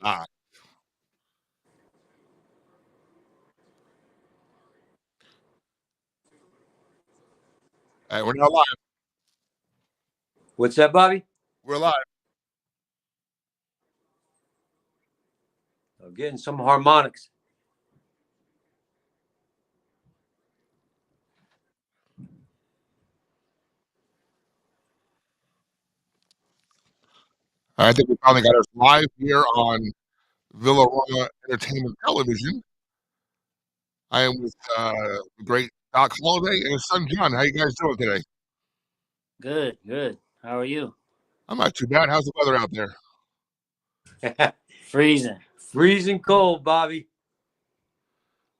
Ah, we're now live. What's that, Bobby? We're live. I'm getting some harmonics. I think we finally got us live here on Villaroma Entertainment Television. I am with the great Doc Holliday and his son John. How you guys doing today? Good, good. How are you? I'm not too bad. How's the weather out there? Freezing. Freezing cold, Bobby.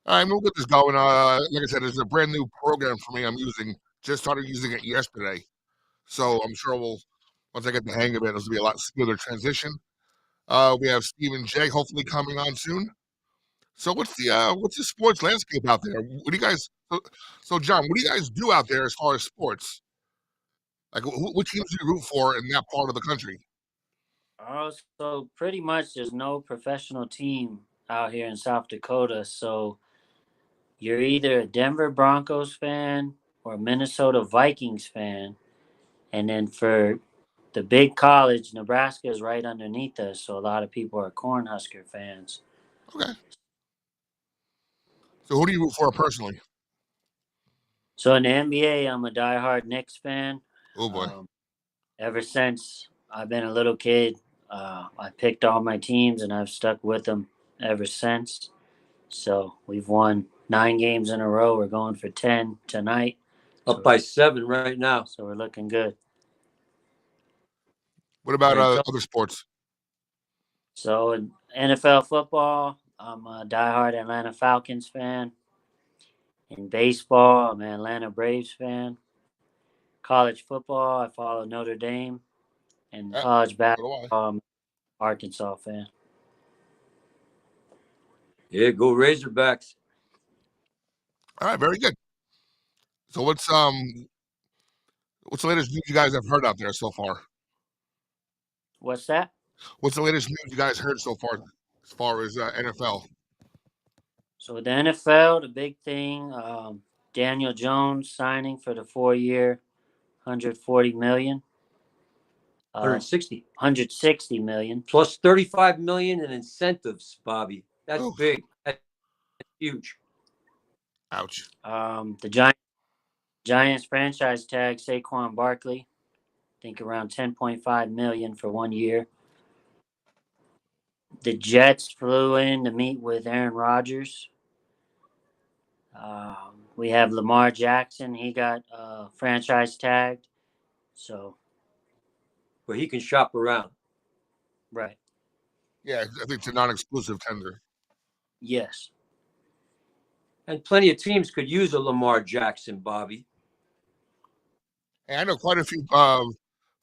All right, we'll get this going. Like I said, there's a brand new program for me I'm using. Just started using it yesterday. So I'm sure once I get the hang of it, it'll be a lot smoother transition. We have Stephen J. hopefully coming on soon. So what's the sports landscape out there? What do you guys? So John, what do you guys do out there as far as sports? Like, what teams do you root for in that part of the country? So pretty much there's no professional team out here in South Dakota. So you're either a Denver Broncos fan or a Minnesota Vikings fan. And then for the big college, Nebraska is right underneath us. So a lot of people are Cornhusker fans. Okay. So who do you root for personally? So in the NBA, I'm a diehard Knicks fan. Oh boy. Ever since I've been a little kid, I picked all my teams and I've stuck with them ever since. So we've won 9 games in a row. We're going for 10 tonight. Up by 7 right now. So we're looking good. What about other sports? So in NFL football, I'm a diehard Atlanta Falcons fan. In baseball, I'm an Atlanta Braves fan. College football, I follow Notre Dame. And college basketball, I'm an Arkansas fan. Yeah, go Razorbacks. All right, very good. So what's the latest news you guys have heard out there so far? What's that? What's the latest news you guys heard so far as NFL? So with the NFL, the big thing, Daniel Jones signing for the 4-year, $140 million. 160 million. Plus $35 million in incentives, Bobby. That's big. That's huge. Ouch. The Giants franchise tag Saquon Barkley, I think around $10.5 million for 1 year. The Jets flew in to meet with Aaron Rodgers. We have Lamar Jackson. He got franchise tagged. So. But he can shop around. Right. Yeah, I think it's a non-exclusive tender. Yes. And plenty of teams could use a Lamar Jackson, Bobby. Hey, I know quite a few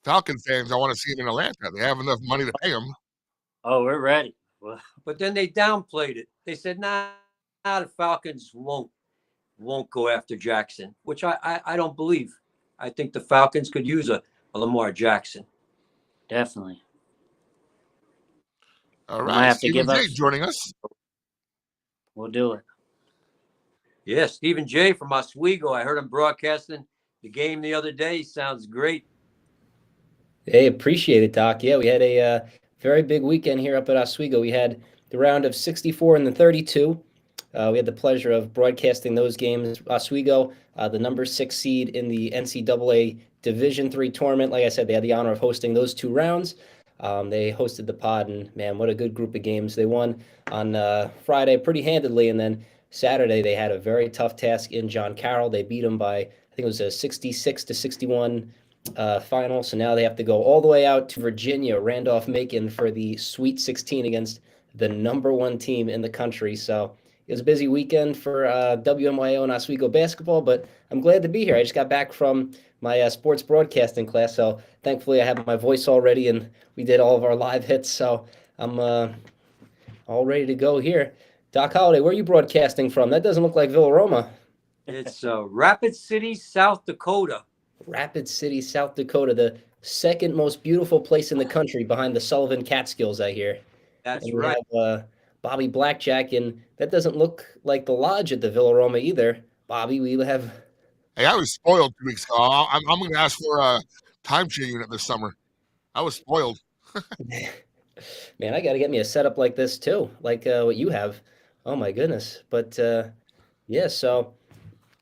Falcon fans. I want to see him in Atlanta. They have enough money to pay him. Oh, we're ready. But then they downplayed it. They said, nah, the Falcons won't go after Jackson, which I don't believe. I think the Falcons could use a Lamar Jackson. Definitely. All right, Stephen J. joining us. We'll do it. Yeah, Stephen J. from Oswego. I heard him broadcasting the game the other day. Sounds great. Hey, appreciate it, Doc. Yeah, we had a very big weekend here up at Oswego. We had the round of 64 and the 32. We had the pleasure of broadcasting those games. Oswego, the number 6 seed in the NCAA Division III tournament. Like I said, they had the honor of hosting those 2 rounds. They hosted the pod, and man, what a good group of games. They won on Friday pretty handedly, and then Saturday they had a very tough task in John Carroll. They beat them by, I think it was a 66-61 final. So now they have to go all the way out to Virginia, Randolph-Macon, for the Sweet 16 against the number 1 team in the country. So it was a busy weekend for WMYO and Oswego basketball, but I'm glad to be here. I just got back from my sports broadcasting class, so thankfully I have my voice all ready, and we did all of our live hits, so I'm all ready to go here. Doc Holliday, where are you broadcasting from? That doesn't look like Villaroma. It's Rapid City, South Dakota. Rapid City, South Dakota, the second most beautiful place in the country behind the Sullivan Catskills, I hear. That's and we right. have Bobby Blackjack, and that doesn't look like the lodge at the Villa Roma either. Bobby, we have. Hey, I was spoiled 2 weeks ago. I'm going to ask for a timeshare unit this summer. I was spoiled. Man, I got to get me a setup like this too, like what you have. Oh my goodness! But yeah, so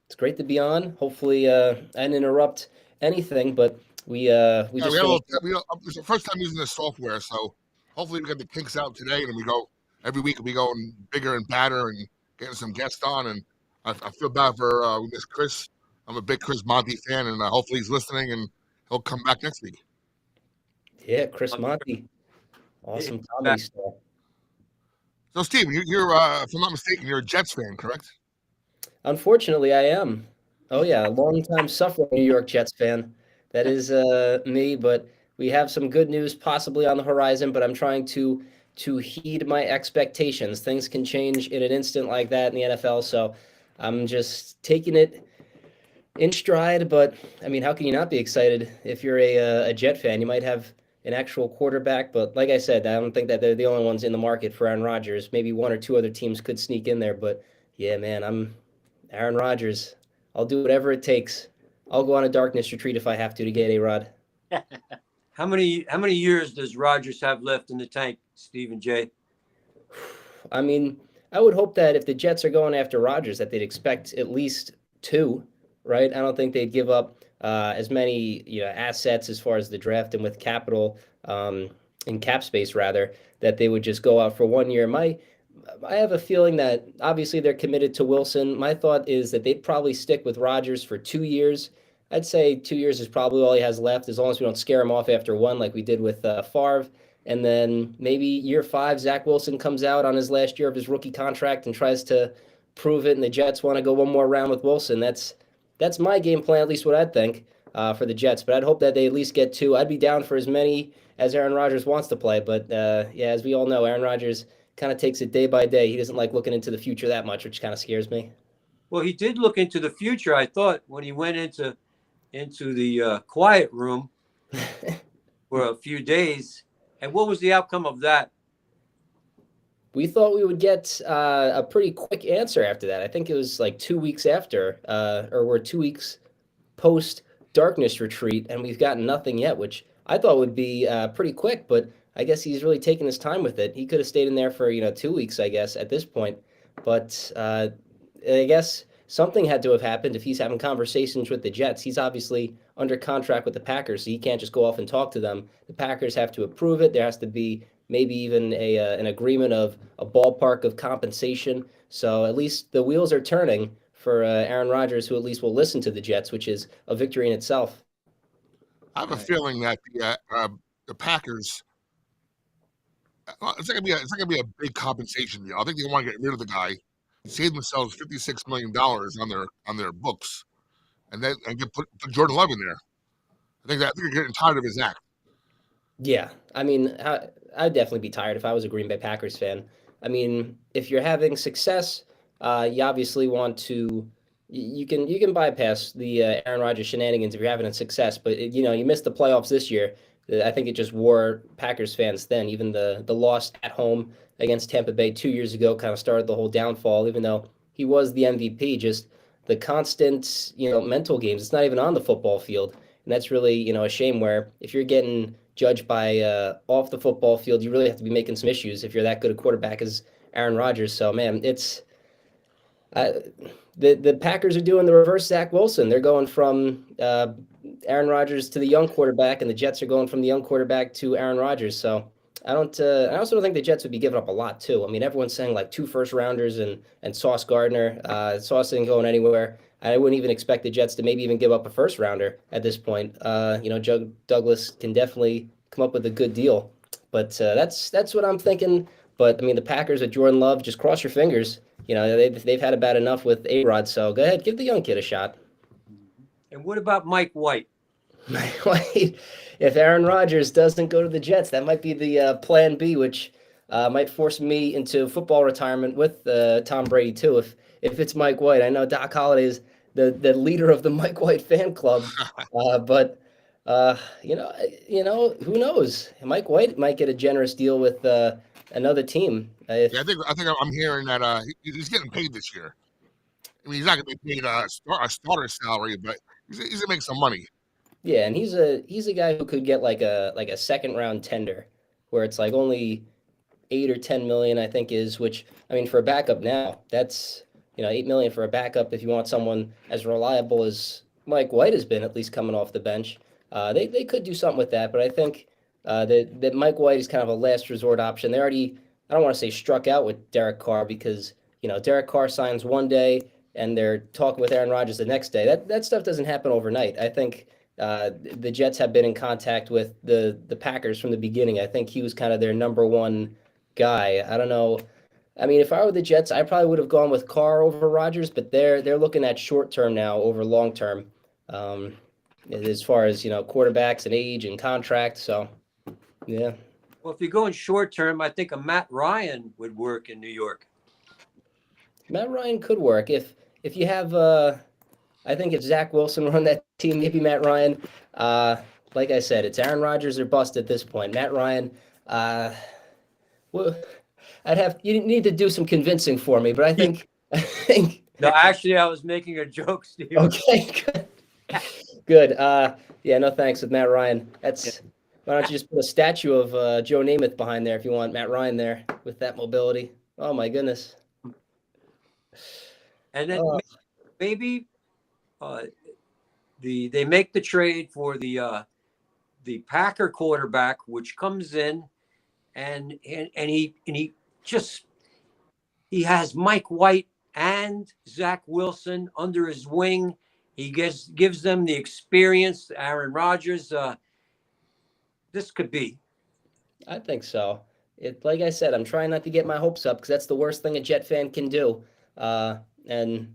it's great to be on. Hopefully, I didn't interrupt anything, but we Yeah, we just had a little. finished. It's the first time using this software, so hopefully we get the kinks out today, and we go every week. We go bigger and badder, and getting some guests on. And I feel bad for we miss Chris. I'm a big Chris Monty fan, and hopefully he's listening, and he'll come back next week. Yeah, Chris I'm sure Monty, he'll awesome be comedy back. star. So, Steve, you're if I'm not mistaken, you're a Jets fan, correct? Unfortunately, I am. Oh yeah, a longtime suffering New York Jets fan. That is me, but we have some good news possibly on the horizon, but I'm trying to heed my expectations. Things can change in an instant like that in the NFL, so I'm just taking it in stride. But I mean, how can you not be excited if you're a Jet fan? You might have an actual quarterback, but like I said, I don't think that they're the only ones in the market for Aaron Rodgers. Maybe one or two other teams could sneak in there, but yeah, man, I'm Aaron Rodgers. I'll do whatever it takes. I'll go on a darkness retreat if I have to get A-Rod. How many years does Rogers have left in the tank, Stephen J? I mean, I would hope that if the Jets are going after Rodgers, that they'd expect at least two, right? I don't think they'd give up as many assets as far as the draft and with capital in cap space rather that they would just go out for 1 year. I have a feeling that obviously they're committed to Wilson. My thought is that they'd probably stick with Rodgers for 2 years. I'd say 2 years is probably all he has left, as long as we don't scare him off after one, like we did with Favre. And then maybe year five, Zach Wilson comes out on his last year of his rookie contract and tries to prove it, and the Jets want to go one more round with Wilson. That's my game plan, at least what I'd think for the Jets. But I'd hope that they at least get two. I'd be down for as many as Aaron Rodgers wants to play. But yeah, as we all know, Aaron Rodgers kind of takes it day by day. He doesn't like looking into the future that much, which kind of scares me. Well, he did look into the future, I thought, when he went into the quiet room for a few days. And what was the outcome of that? We thought we would get a pretty quick answer after that. I think it was like 2 weeks after, or we're 2 weeks post darkness retreat, and we've gotten nothing yet, which I thought would be pretty quick. But I guess he's really taking his time with it. He could have stayed in there for 2 weeks, I guess, at this point. But I guess something had to have happened if he's having conversations with the Jets. He's obviously under contract with the Packers, so he can't just go off and talk to them. The Packers have to approve it. There has to be maybe even an agreement of a ballpark of compensation. So at least the wheels are turning for Aaron Rodgers, who at least will listen to the Jets, which is a victory in itself. I have a Right. feeling that the Packers. It's not gonna be a big compensation deal. I think they want to get rid of the guy, save themselves $56 million on their books, and then put Jordan Love in there. I think they're getting tired of his act. Yeah, I mean, I'd definitely be tired if I was a Green Bay Packers fan. I mean, if you're having success, you obviously want to. You can bypass the Aaron Rodgers shenanigans if you're having a success, but you missed the playoffs this year. I think it just wore Packers fans then. Even the loss at home against Tampa Bay 2 years ago kind of started the whole downfall. Even though he was the MVP, just the constant mental games. It's not even on the football field, and that's really a shame. Where if you're getting judged by off the football field, you really have to be making some issues if you're that good a quarterback as Aaron Rodgers. So man, it's uh, the Packers are doing the reverse Zach Wilson. They're going from Aaron Rodgers to the young quarterback, and the Jets are going from the young quarterback to Aaron Rodgers. So I don't. I also don't think the Jets would be giving up a lot too. I mean, everyone's saying like two first rounders and Sauce Gardner. Sauce isn't going anywhere. I wouldn't even expect the Jets to maybe even give up a first rounder at this point. Douglas can definitely come up with a good deal, but that's what I'm thinking. But I mean, the Packers with Jordan Love, just cross your fingers. They've had about enough with A-Rod, so go ahead, give the young kid a shot. And what about Mike White? If Aaron Rodgers doesn't go to the Jets, that might be the plan B, which might force me into football retirement with Tom Brady too. If it's Mike White, I know Doc Holliday is the leader of the Mike White fan club, but who knows? Mike White might get a generous deal with another team. Yeah, I think I'm hearing that he's getting paid this year. I mean, he's not going to be paid a starter salary, but he's going to make some money. Yeah, and he's a guy who could get like a second round tender, where it's like only 8 or 10 million, I think is, which I mean for a backup now, that's 8 million for a backup if you want someone as reliable as Mike White has been, at least coming off the bench. They could do something with that, but I think that Mike White is kind of a last resort option. They already, I don't want to say struck out with Derek Carr because Derek Carr signs one day and they're talking with Aaron Rodgers the next day. That stuff doesn't happen overnight. I think the Jets have been in contact with the Packers from the beginning. I think he was kind of their number one guy. I don't know. I mean, if I were the Jets, I probably would have gone with Carr over Rodgers, but they're looking at short term now over long term, um, as far as quarterbacks and age and contract. So yeah, Well, if you're going short term, I think a Matt Ryan would work in New York. Matt Ryan could work if you have. I think if Zach Wilson run that team, maybe Matt Ryan. Uh, like I said, it's Aaron Rodgers or bust at this point. Matt Ryan. Well, you need to do some convincing for me, but I think. No, actually, I was making a joke, Steve. Okay, good. Good. Yeah, no thanks with Matt Ryan. Why don't you just put a statue of Joe Namath behind there if you want Matt Ryan there with that mobility? Oh my goodness. And then Oh, maybe they make the trade for the Packer quarterback, which comes in and he has Mike White and Zach Wilson under his wing. He gives them the experience. Aaron Rodgers. This could be. I think so. Like I said, I'm trying not to get my hopes up because that's the worst thing a Jet fan can do. And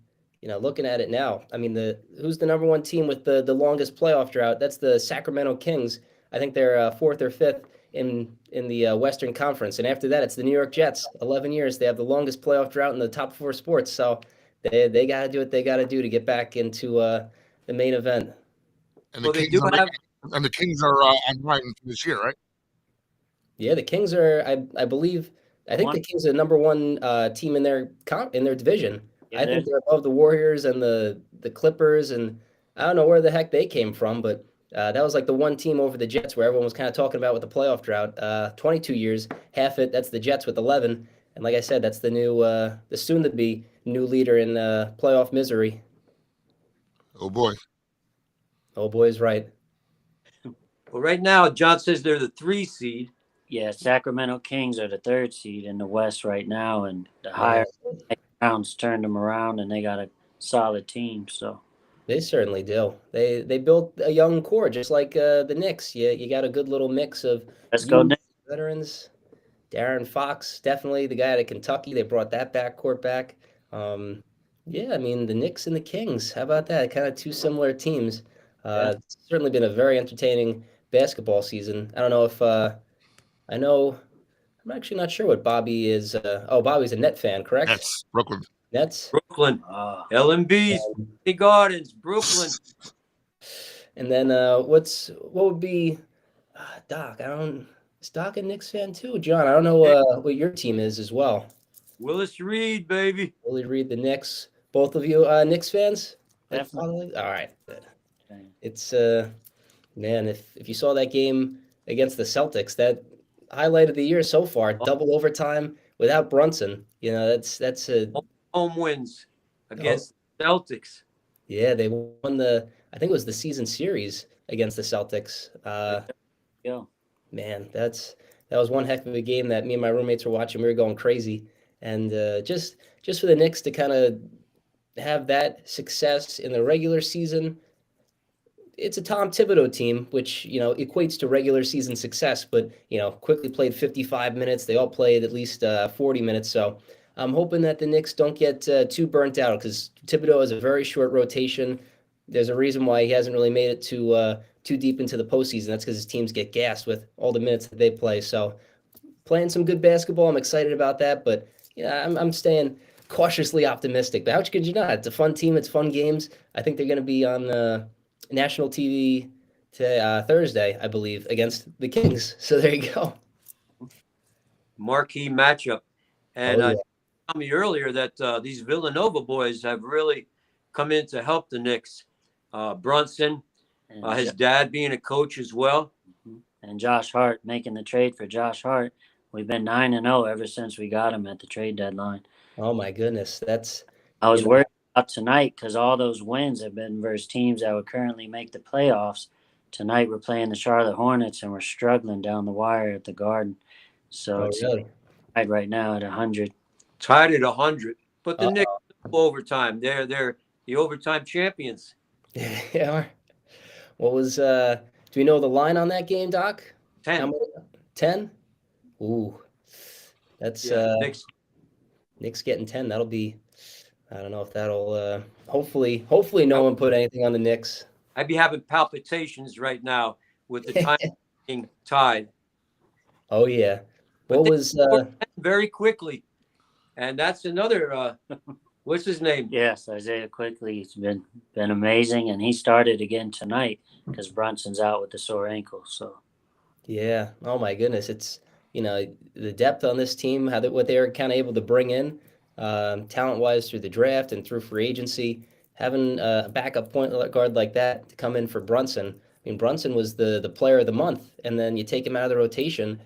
looking at it now, I mean, who's the number one team with the longest playoff drought? That's the Sacramento Kings. I think they're fourth or fifth in the Western Conference, and after that, it's the New York Jets. 11 years, they have the longest playoff drought in the top four sports. So they got to do what they got to do to get back into the main event. And the Well, they Kings do are have. on Ryan for this year, right? Yeah, the Kings are. I believe. I think One, the Kings are the number one team in their division. yeah, I think they're above the Warriors and the Clippers, and I don't know where the heck they came from, but that was like the one team over the Jets where everyone was kind of talking about with the playoff drought. 22 years, half it. That's the Jets with 11, and like I said, that's the soon to be new leader in playoff misery. Oh boy. Oh boy's right. Well, right now, John says they're the 3 seed. yeah. Sacramento Kings are the third seed in the West right now, and the Yeah, higher rounds turned them around, and they got a solid team. So they certainly do. They built a young core just like the Knicks. You got a good little mix of let's go. youth, veterans. Darren Fox, definitely the guy out of Kentucky. They brought that backcourt back. Um, yeah, I mean the Knicks and the Kings. How about that? Kind of two similar teams. Yeah. It's certainly been a very entertaining basketball season. I don't know if I know. I'm actually not sure what Bobby is. Oh, Bobby's a Net fan, correct? That's Brooklyn. Nets. Brooklyn. Ah, LMB's Gardens, Brooklyn. And then what would be Doc? I don't. Is Doc a Knicks fan too, John? I don't know what your team is as well. Willis Reed, baby. Willie Reed, the Knicks. Both of you Knicks fans? definitely. All right. It's man, if you saw that game against the Celtics, that highlight of the year so far, double overtime without Brunson. That's a Home wins oh, against Celtics. yeah, they won I think it was the season series against the Celtics. Yeah. Man, that was one heck of a game that me and my roommates were watching. We were going crazy, and just for the Knicks to kind of have that success in the regular season. It's a Tom Thibodeau team, which equates to regular season success. But quickly played 55 minutes. They all played at least 40 minutes. So I'm hoping that the Knicks don't get too burnt out because Thibodeau has a very short rotation. There's a reason why he hasn't really made it too deep into the postseason. That's because his teams get gassed with all the minutes that they play. So playing some good basketball. I'm excited about that. But I'm staying cautiously optimistic. But how could you not? It's a fun team. It's fun games. I think they're going to be on national TV today, Thursday, I believe, against the Kings. So there you go. marquee matchup. And Oh yeah. told me earlier that these Villanova boys have really come in to help the Knicks. Brunson, And his dad being a coach as well. and Josh Hart, making the trade for Josh Hart. We've been 9-0 ever since we got him at the trade deadline. Oh my goodness, that's I was you know worried about tonight because all those wins have been versus teams that would currently make the playoffs. Tonight we're playing the Charlotte Hornets and we're struggling down the wire at the Garden. So oh it's really? tied right now at 100. Tied at 100. But the Uh, Knicks overtime. They're the overtime champions. yeah. What was do we know the line on that game, Doc? How 10. many? 10? Ooh. That's Yeah, the Knicks. Nick's getting 10. That'll be I don't know if that'll hopefully no one put anything on the Knicks. I'd be having palpitations right now with the time being tied. Oh yeah. But What they was scored very quickly. And that's another what's his name? Yes, Isaiah Quickly. It's been amazing, and he started again tonight because Brunson's out with the sore ankle. So yeah. Oh my goodness. It's the depth on this team, what they were kind of able to bring in, talent-wise through the draft and through free agency, having a backup point guard like that to come in for Brunson. I mean, Brunson was the player of the month, and then you take him out of the rotation,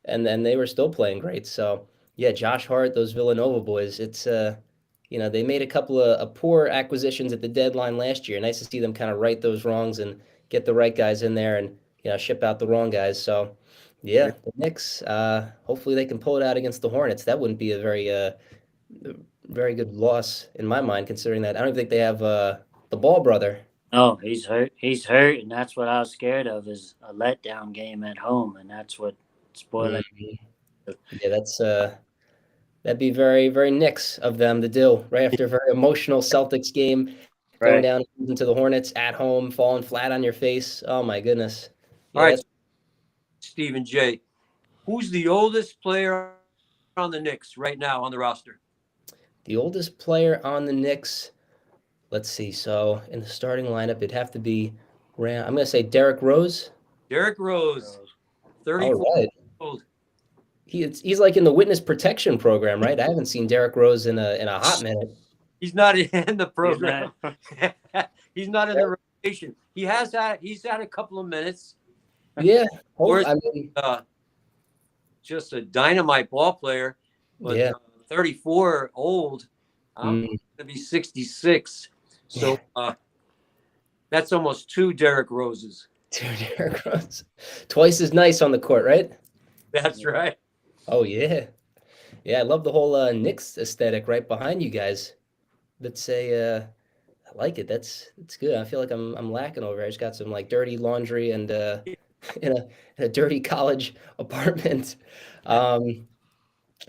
and then they were still playing great. So yeah, Josh Hart, those Villanova boys, it's they made a couple of poor acquisitions at the deadline last year. Nice to see them kind of right those wrongs and get the right guys in there and ship out the wrong guys. So yeah, the Knicks. Hopefully they can pull it out against the Hornets. That wouldn't be a very good loss in my mind, considering that I don't think they have the Ball brother. oh, he's hurt. He's hurt, and that's what I was scared of is a letdown game at home, and that's what spoiling. Mhm. Yeah, that'd be very very Knicks of them to do right after a very emotional Celtics game, going Right. down into the Hornets at home, falling flat on your face. Oh my goodness. All Yeah, right, that's Stephen J. Who's the oldest player on the Knicks right now on the roster? the oldest player on the Knicks. Let's see. So in the starting lineup, it'd have to be I'm going to say Derrick Rose. Derrick Rose, All 34 right. old. He's like in the witness protection program, right? I haven't seen Derrick Rose in a hot minute. He's not in the program. He's not in the rotation. He's had a couple of minutes. Yeah. Or I mean, just a dynamite ball player, but yeah. 34 old. I'm going to be 66. So that's almost 2 Derrick Roses. 2 Derrick Rose. Twice as nice on the court, right? That's right. Oh yeah. Yeah, I love the whole Knicks aesthetic right behind you guys. That's I like it. That's good. I feel like I'm lacking over here. I just got some like dirty laundry and in a dirty college apartment.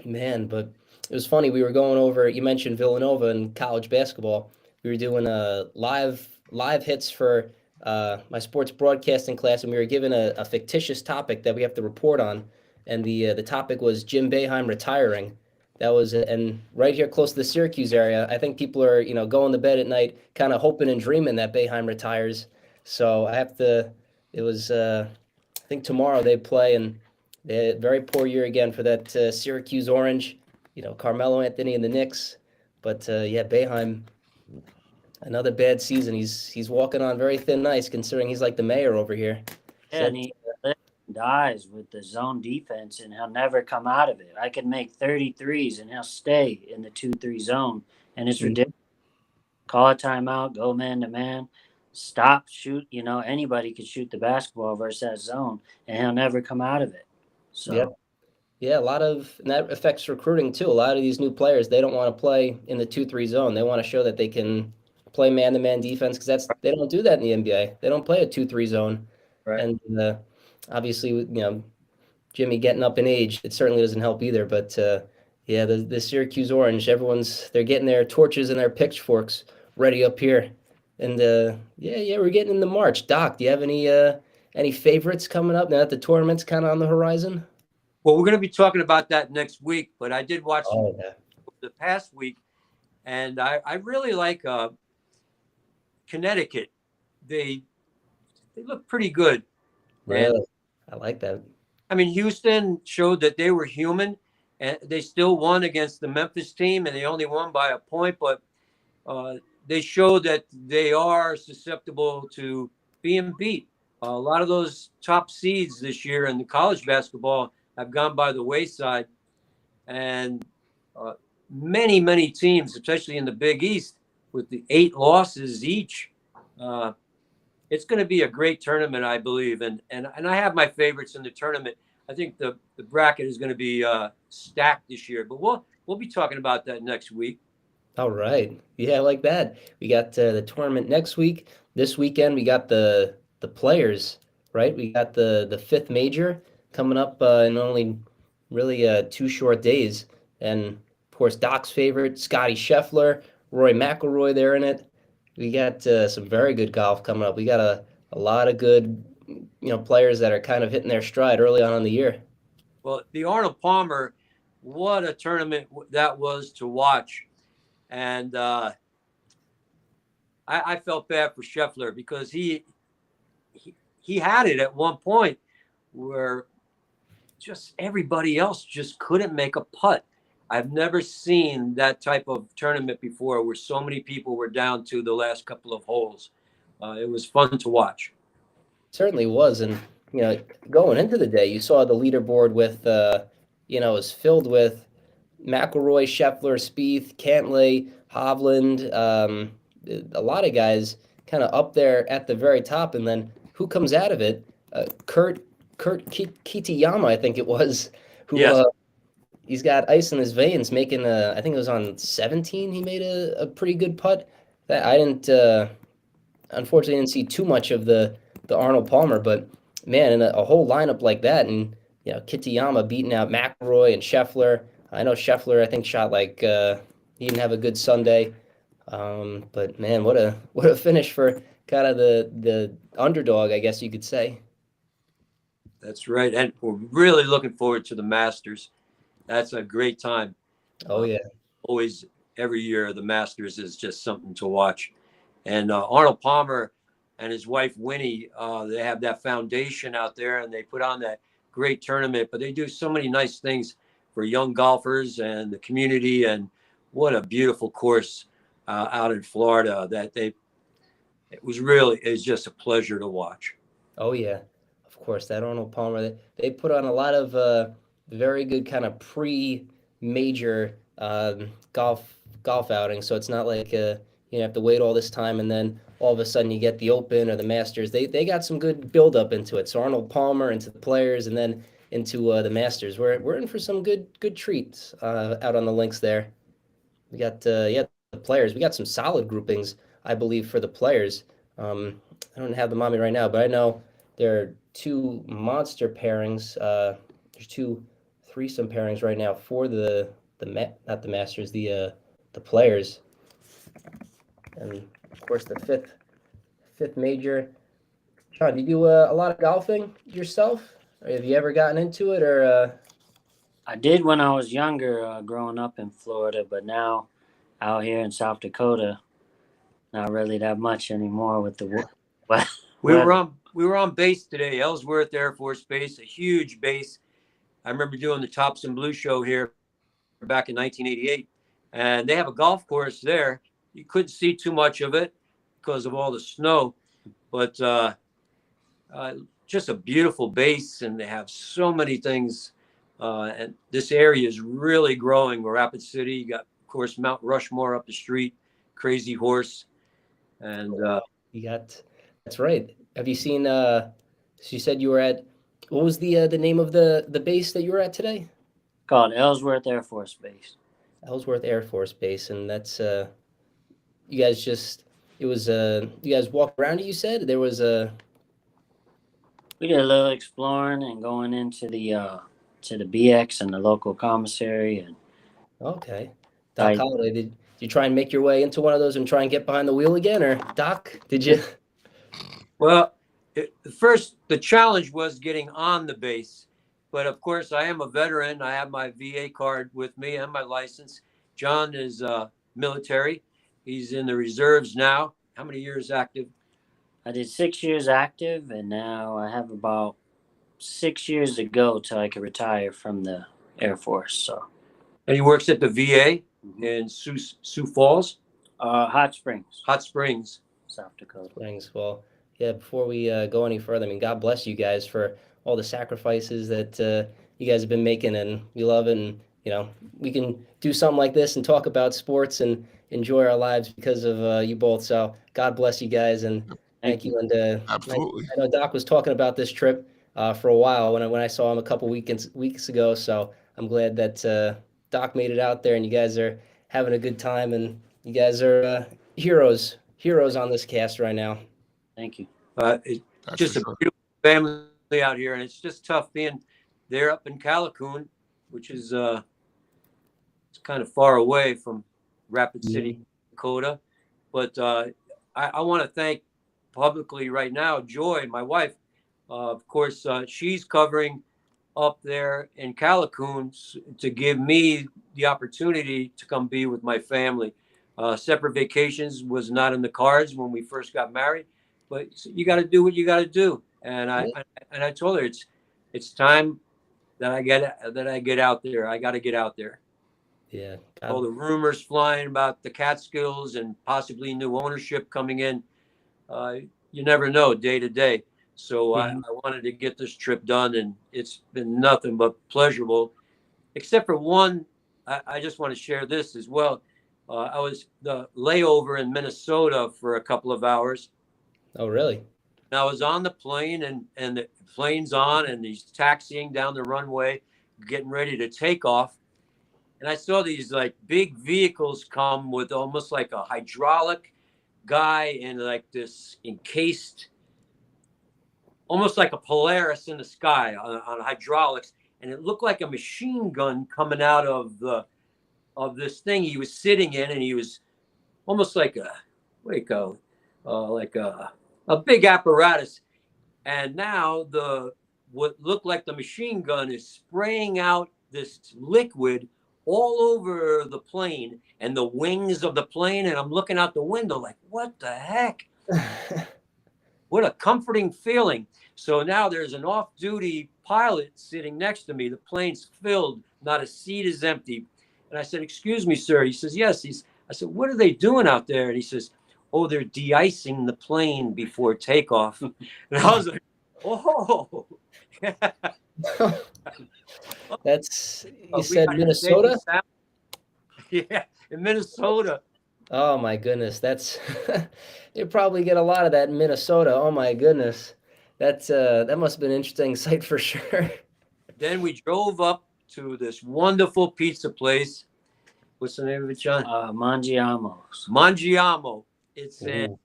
Man, but it was funny. We were going over. You mentioned Villanova and college basketball. We were doing live hits for my sports broadcasting class, and we were given a fictitious topic that we have to report on. And the topic was Jim Boeheim retiring. That was and right here close to the Syracuse area. I think people are going to bed at night, kind of hoping and dreaming that Boeheim retires. So I have to. It was I think tomorrow they play and. They had a very poor year again for that Syracuse Orange, Carmelo Anthony and the Knicks. But yeah, Boeheim, another bad season. He's walking on very thin ice, considering he's like the mayor over here. Yeah, and he dies with the zone defense, and he'll never come out of it. I could make 33s, and he'll stay in the 2-3 zone, and it's ridiculous. Call a timeout, go man to man, stop, shoot. Anybody could shoot the basketball versus that zone, and he'll never come out of it. So. Yep. Yeah, and that affects recruiting too. A lot of these new players, they don't want to play in the 2-3 zone. They want to show that they can play man-to-man defense because they don't do that in the NBA. They don't play a 2-3 zone. Right. And obviously, Jimmy getting up in age, it certainly doesn't help either. But yeah, the Syracuse Orange, they're getting their torches and their pitchforks ready up here. And yeah, we're getting into March. Doc, do you have any favorites coming up now that the tournament's kind of on the horizon? Well, we're going to be talking about that next week, but I did watch the past week, and I really like Connecticut. They look pretty good. Really? And, I like that. I mean, Houston showed that they were human, and they still won against the Memphis team, and they only won by a point, but they showed that they are susceptible to being beat. A lot of those top seeds this year in the college basketball have gone by the wayside, and uh, many teams, especially in the Big East, with the 8 losses each. It's going to be a great tournament, I believe, and I have my favorites in the tournament. I think the bracket is going to be stacked this year, but we'll be talking about that next week. All right. Yeah, I like that. We got the tournament next week. This weekend we got the players, right? We got the fifth major coming up in only really 2 short days. And of course, Doc's favorite, Scotty Scheffler, Roy McIlroy, there in it. We got some very good golf coming up. We got a lot of good, players that are kind of hitting their stride early on in the year. Well, the Arnold Palmer, what a tournament that was to watch. And I felt bad for Scheffler because he had it at one point where just everybody else just couldn't make a putt. I've never seen that type of tournament before where so many people were down to the last couple of holes. It was fun to watch. Certainly was, and going into the day, you saw the leaderboard with it was filled with McElroy, Scheffler, Spieth, Cantlay, Hovland, a lot of guys kind of up there at the very top, and then who comes out of it? Kurt Kitayama, I think it was, who Yes. He's got ice in his veins, making I think it was on 17. He made a pretty good putt. That I didn't. Unfortunately, didn't see too much of the Arnold Palmer, but man, in a whole lineup like that, and Kitayama beating out McElroy and Scheffler. I know Scheffler, I think, shot like he didn't have a good Sunday, but man, what a finish for kind of the underdog, I guess you could say. That's right. And we're really looking forward to the Masters. That's a great time. Oh yeah, Always, every year, the Masters is just something to watch. And Arnold Palmer and his wife, Winnie, they have that foundation out there and they put on that great tournament. But they do so many nice things for young golfers and the community. And what a beautiful course out in Florida that it's just a pleasure to watch. oh yeah, of course that Arnold Palmer. They put on a lot of very good kind of pre-major golf outing, so it's not like you have to wait all this time and then all of a sudden you get the Open or the Masters. They got some good build up into it. So Arnold Palmer into the players and then into the Masters. We're in for some good treats out on the links there. We got the players. We got some solid groupings, I believe, for the players. I don't have them on me right now, but I know there are 2 monster pairings. There's 2 threesome pairings right now for not the Masters, the players, and of course the fifth major. Sean, do you do a lot of golfing yourself? Or have you ever gotten into it, or? I did when I was younger, growing up in Florida, but now out here in South Dakota, not really that much anymore with the what. We were on base today, Ellsworth Air Force Base, a huge base. I remember doing the Thompson Blue Show here back in 1988, and they have a golf course there. You couldn't see too much of it because of all the snow, but just a beautiful base, and they have so many things. And this area is really growing. Rapid City, you got, of course, Mount Rushmore up the street, Crazy Horse, and You got that's right. Have you seen? So you said you were at. What was the name of the base that you were at today? Called Ellsworth Air Force Base. Ellsworth Air Force Base, and that's you guys just. It was you guys walked around it. You said there was a. We did a little exploring and going into the BX and the local commissary and. Okay, Doc Holliday, did you try and make your way into one of those and try and get behind the wheel again, or Doc? Did you? Well, the challenge was getting on the base. But of course, I am a veteran. I have my VA card with me and my license. John is military. He's in the reserves now. How many years active? I did 6 years active, and now I have about 6 years to go till I can retire from the Air Force. So, And he works at the VA in Sioux Falls, Hot Springs, Hot Springs. South Dakota. Thanks. Well, yeah, before we go any further, I mean, God bless you guys for all the sacrifices that you guys have been making, and we love it. And, we can do something like this and talk about sports and enjoy our lives because of you both. So God bless you guys, and thank you. And Absolutely. I know Doc was talking about this trip for a while when I saw him a couple weeks ago. So I'm glad that Doc made it out there, and you guys are having a good time, and you guys are heroes on this cast right now. Thank you. It's That's just for a sure. beautiful family out here, and it's just tough being there up in Callicoon, which is it's kind of far away from Rapid City, Dakota. But I want to thank publicly right now Joy, my wife. Of course, she's covering up there in Callicoon to give me the opportunity to come be with my family. Separate vacations was not in the cards when we first got married, but you got to do what you got to do. And I told her it's time that I get out there. I got to get out there. Yeah. All the rumors flying about the Catskills and possibly new ownership coming in. You never know day to day. So I wanted to get this trip done, and it's been nothing but pleasurable, except for one. I just want to share this as well. I was the layover in Minnesota for a couple of hours. Oh, really? And I was on the plane, and the plane's on, and he's taxiing down the runway, getting ready to take off. And I saw these like big vehicles come with almost like a hydraulic guy in like this encased, almost like a Polaris in the sky on hydraulics, and it looked like a machine gun coming out of this thing he was sitting in, and he was almost like a big apparatus. And now what looked like the machine gun is spraying out this liquid all over the plane and the wings of the plane. And I'm looking out the window like, what the heck? What a comforting feeling. So now there's an off-duty pilot sitting next to me. The plane's filled, not a seat is empty. And I said, excuse me, sir. He says, yes. I said, what are they doing out there? And he says, oh, they're de-icing the plane before takeoff. And I was like, oh. That's, you We said got Minnesota? Yeah, in Minnesota. Oh my goodness, that's you probably get a lot of that in Minnesota. Oh my goodness. That must have been an interesting sight for sure. Then we drove up to this wonderful pizza place. What's the name of it, John? Mangiamo's. Mangiamo. It's in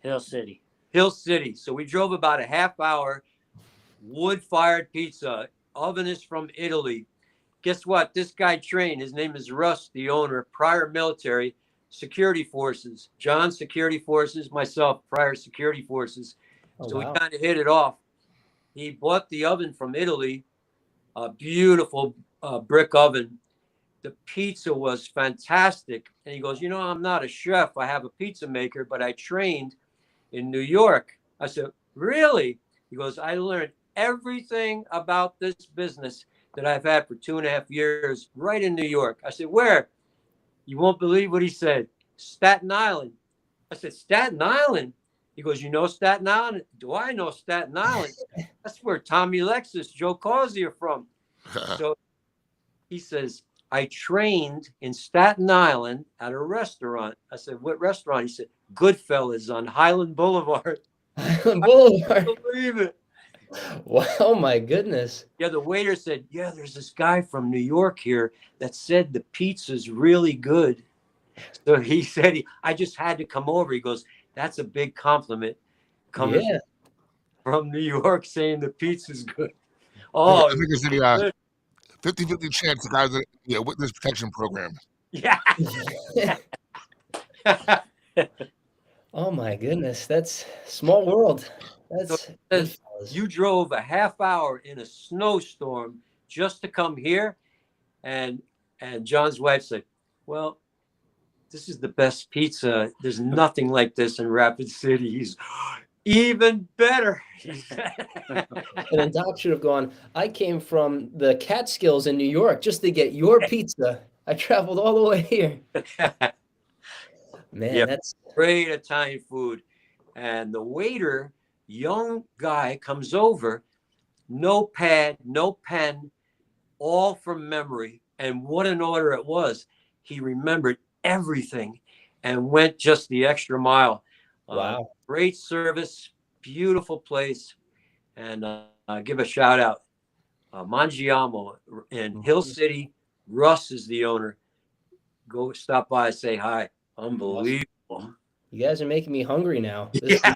Hill City. Hill City. So we drove about a half hour. Wood-fired pizza. Oven is from Italy. Guess what? This guy trained. His name is Russ, the owner, prior military, security forces. John, security forces. Myself, prior security forces. Oh, So wow. we kind of hit it off. He bought the oven from Italy, a beautiful brick oven. The pizza was fantastic. And he goes, I'm not a chef. I have a pizza maker, but I trained in New York. I said, really? He goes, I learned everything about this business that I've had for 2.5 years right in New York. I said, where? You won't believe what he said. Staten Island. I said, Staten Island? He goes, you know Staten Island? Do I know Staten Island? That's where Tommy Lexus, Joe Causey are from. So he says, I trained in Staten Island at a restaurant. I said, what restaurant? He said, Goodfellas on Highland Boulevard. Highland Boulevard. I can't believe it. Wow, oh my goodness. Yeah, the waiter said, yeah, there's this guy from New York here that said the pizza's really good. So he said, I just had to come over. He goes, that's a big compliment coming from New York saying the pizza's good. Oh, I think it's the 50-50 chance the guys in witness protection program. yeah. Oh my goodness, that's small world. That's you drove a half hour in a snowstorm just to come here, and John's wife said, well, this is the best pizza. There's nothing like this in Rapid City. Even better. And then Doc should have gone, I came from the Catskills in New York just to get your pizza. I traveled all the way here. Man, Yeah, that's great Italian food. And the waiter, young guy, comes over, no pad, no pen, all from memory. And what an order it was. He remembered everything and went just the extra mile. wow. Great service, beautiful place. And give a shout out. Mangiamo in Hill City. Russ is the owner. Go stop by, say hi. Awesome. Unbelievable. You guys are making me hungry now. Yeah.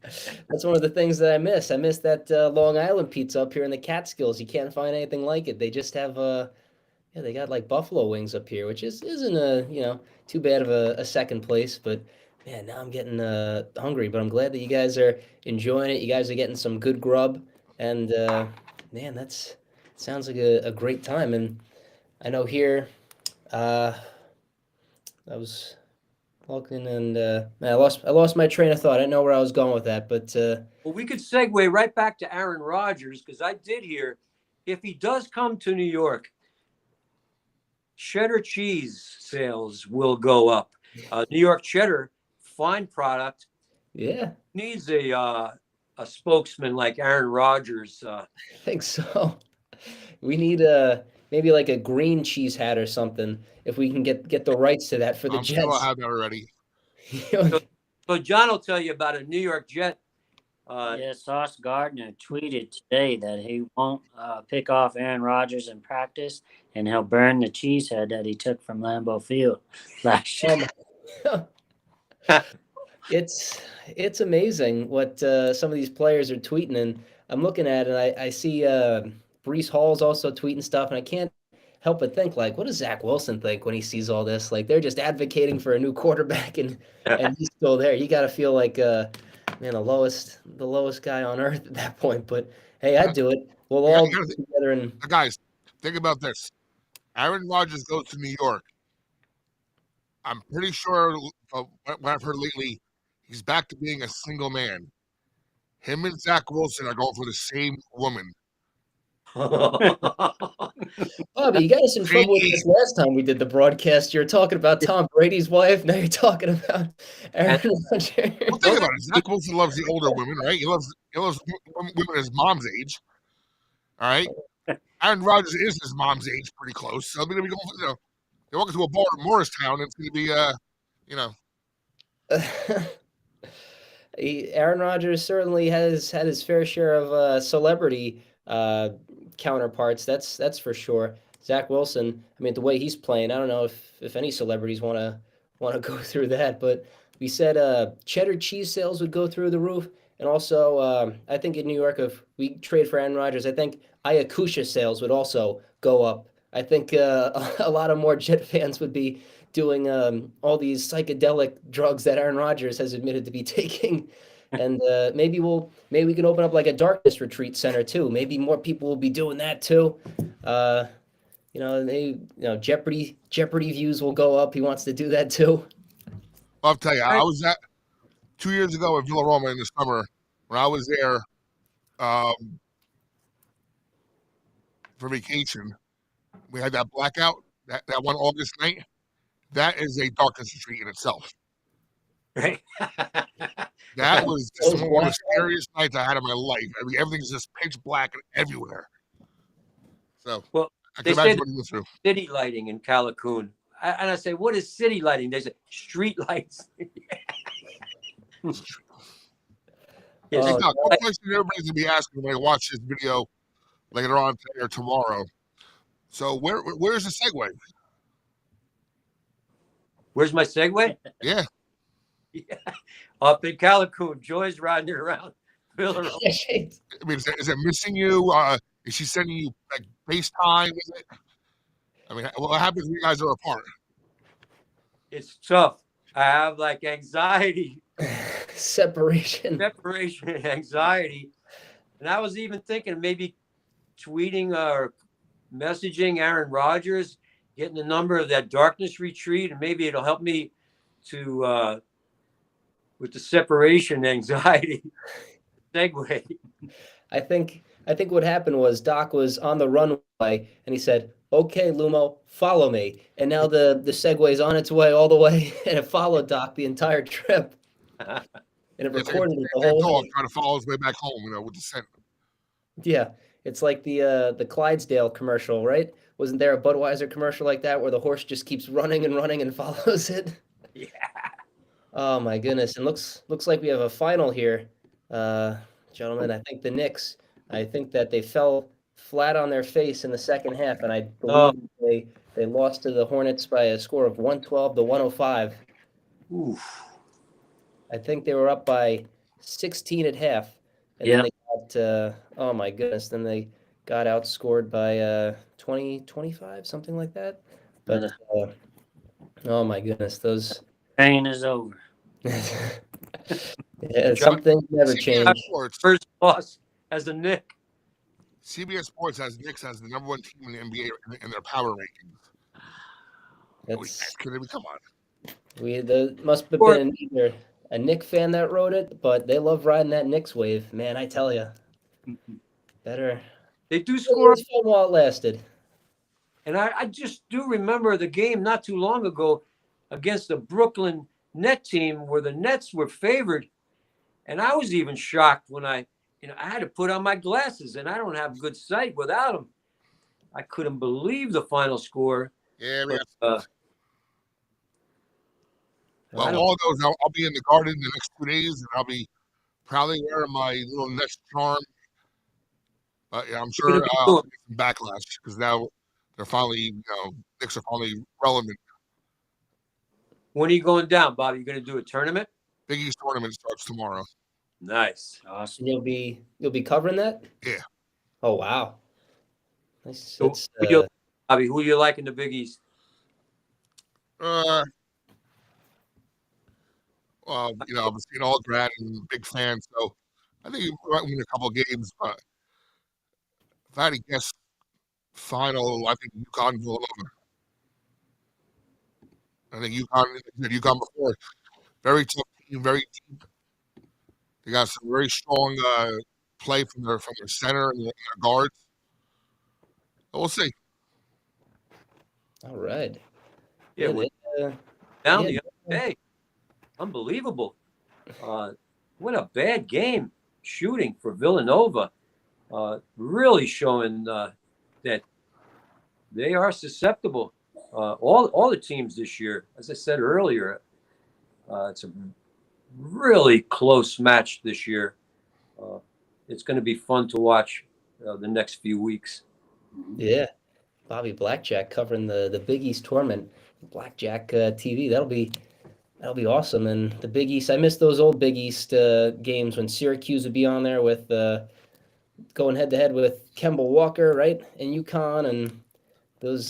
That's one of the things that I miss. I miss that Long Island pizza up here in the Catskills. You can't find anything like it. They just have yeah, they got like buffalo wings up here, which isn't too bad of a second place. But man, now I'm getting hungry. But I'm glad that you guys are enjoying it. You guys are getting some good grub, and man, that's sounds like a great time. And I know here, uh, I was looking and man, I lost my train of thought. I didn't know where I was going with that, but Well, we could segue right back to Aaron Rodgers because I did hear if he does come to New York, cheddar cheese sales will go up. New York cheddar, fine product, yeah, needs a spokesman like Aaron Rodgers. I think so. We need maybe like a green cheese hat or something if we can get the rights to that for the I'm sure I'll Jets. have that already. So John will tell you about a New York Jet. Yeah, Sauce Gardner tweeted today that he won't pick off Aaron Rodgers in practice, and he'll burn the cheese head that he took from Lambeau Field last year. It's amazing what some of these players are tweeting, and I'm looking at it. And I see Brees Hall's also tweeting stuff, and I can't help but think like, what does Zach Wilson think when he sees all this? Like they're just advocating for a new quarterback, and he's still there. You got to feel like man, the lowest guy on earth at that point. But hey, I'd do it. We'll all You gotta get together and guys, think about this. Aaron Rodgers goes to New York. I'm pretty sure what I've heard lately, he's back to being a single man. Him and Zach Wilson are going for the same woman. Bobby, you got us in trouble with this last time we did the broadcast. You were talking about Tom Brady's wife. Now you're talking about Aaron Rodgers. Well, think about it. Zach Wilson loves the older women, right? He loves women his mom's age. All right. Aaron Rodgers is his mom's age, pretty close. So they're gonna be going. They're walking to a bar in Morristown. It's gonna be, Aaron Rodgers certainly has had his fair share of celebrity counterparts. That's for sure. Zach Wilson. I mean, the way he's playing, I don't know if any celebrities want to go through that. But we said cheddar cheese sales would go through the roof, and also I think in New York, if we trade for Aaron Rodgers, I think Ayakusha sales would also go up. I think a lot of more Jet fans would be doing all these psychedelic drugs that Aaron Rodgers has admitted to be taking. And maybe we can open up like a darkness retreat center too. Maybe more people will be doing that too. Jeopardy views will go up. He wants to do that too. I'll tell you, I was at 2 years ago at Villa Roma in the summer when I was there for vacation. We had that blackout that one August night. That is a darkness retreat in itself. Right. That was just one of the scariest nights I had in my life. I mean, everything's just pitch black and everywhere. So, well, I they can say imagine what you went through. city lighting in Callicoon. And I say, what is city lighting? They say street lights. Hey, Doc, one question everybody's gonna be asking when I watch this video later on today or tomorrow. So, where's the segue? Where's my segue? Yeah. Up in Callicoon. Joy's riding it around. I mean, is it missing you? Is she sending you like FaceTime? Is it? I mean, what happens when you guys are apart? It's tough. I have like anxiety. Separation anxiety. And I was even thinking maybe tweeting or messaging Aaron Rodgers, getting the number of that darkness retreat, and maybe it'll help me to with the separation anxiety. Segue. I think what happened was Doc was on the runway and he said, "Okay, Lumo, follow me." And now the Segway's on its way all the way, and it followed Doc the entire trip, and it Yeah, recorded it the it's like a whole dog way. trying to follow his way back home, with the scent. Yeah, it's like the Clydesdale commercial, right? Wasn't there a Budweiser commercial like that where the horse just keeps running and running and follows it? Yeah. Oh my goodness! And looks like we have a final here, uh, gentlemen. I think the Knicks. I think that they fell flat on their face in the second half, and I Oh, believe they lost to the Hornets by a score of 112 to 105. oof. I think they were up by 16 at half, and then Yeah. they got oh my goodness, then they got outscored by 20, 25, something like that. But The oh my goodness, those pain is over. yeah, John, some things never CBS change. Sports, first loss as a Nick. CBS Sports has Knicks as the number one team in the NBA in their power rankings. Are you That's kidding me? Come on. the must have Or been either a Nick fan that wrote it, but they love riding that Knicks wave, man. I tell you, better. they do It score. was fun while it lasted. And I just do remember the game not too long ago against the Brooklyn Net team where the Nets were favored. And I was even shocked when I had to put on my glasses and I don't have good sight without them. I couldn't believe the final score. Yeah, But, well, I don't. all of those, I'll be in the garden the next 2 days, and I'll be probably wearing my little Nets charm. Yeah, I'm You're sure gonna be I'll doing. get some backlash because now they're finally, Knicks are finally relevant. When are you going down, Bob? You going to do a tournament? Big East tournament starts tomorrow. Nice. Awesome. And you'll be covering that? Yeah. Oh wow. Nice. So, It's Bobby, who you like in the Big East? Uh, I'm a St. All grad and big fan, so I think you might win a couple of games. But if I had to guess, final, I think UConn Villanova. I think UConn before, very tough team, very deep. They got some very strong play from their center and their guards. But we'll see. all right. Yeah, Yeah, went they, down yeah, the other day. Unbelievable. What a bad game shooting for Villanova. Really showing that they are susceptible. All the teams this year, as I said earlier, it's a really close match this year. It's going to be fun to watch the next few weeks. yeah. Bobby Blackjack covering the Big East tournament, Blackjack TV. That'll be awesome. And the Big East, I miss those old Big East games when Syracuse would be on there with going head to head with Kemba Walker, right, and UConn, and those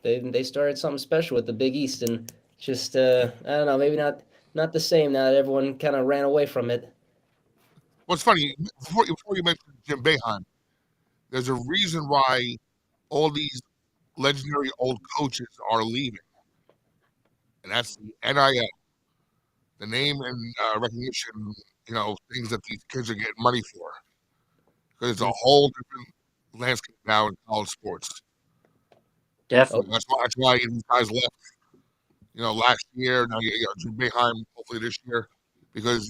they started something special with the Big East, and just I don't know, maybe not the same now that everyone kind of ran away from it. What's funny, before you mentioned Jim Boeheim, there's a reason why all these legendary old coaches are leaving, and that's the NIL, the name and recognition, things that these kids are getting money for. Because it's a whole different landscape now in college sports. So Definitely. that's why these guys left, last year. Now you got Jim Boeheim, hopefully this year, because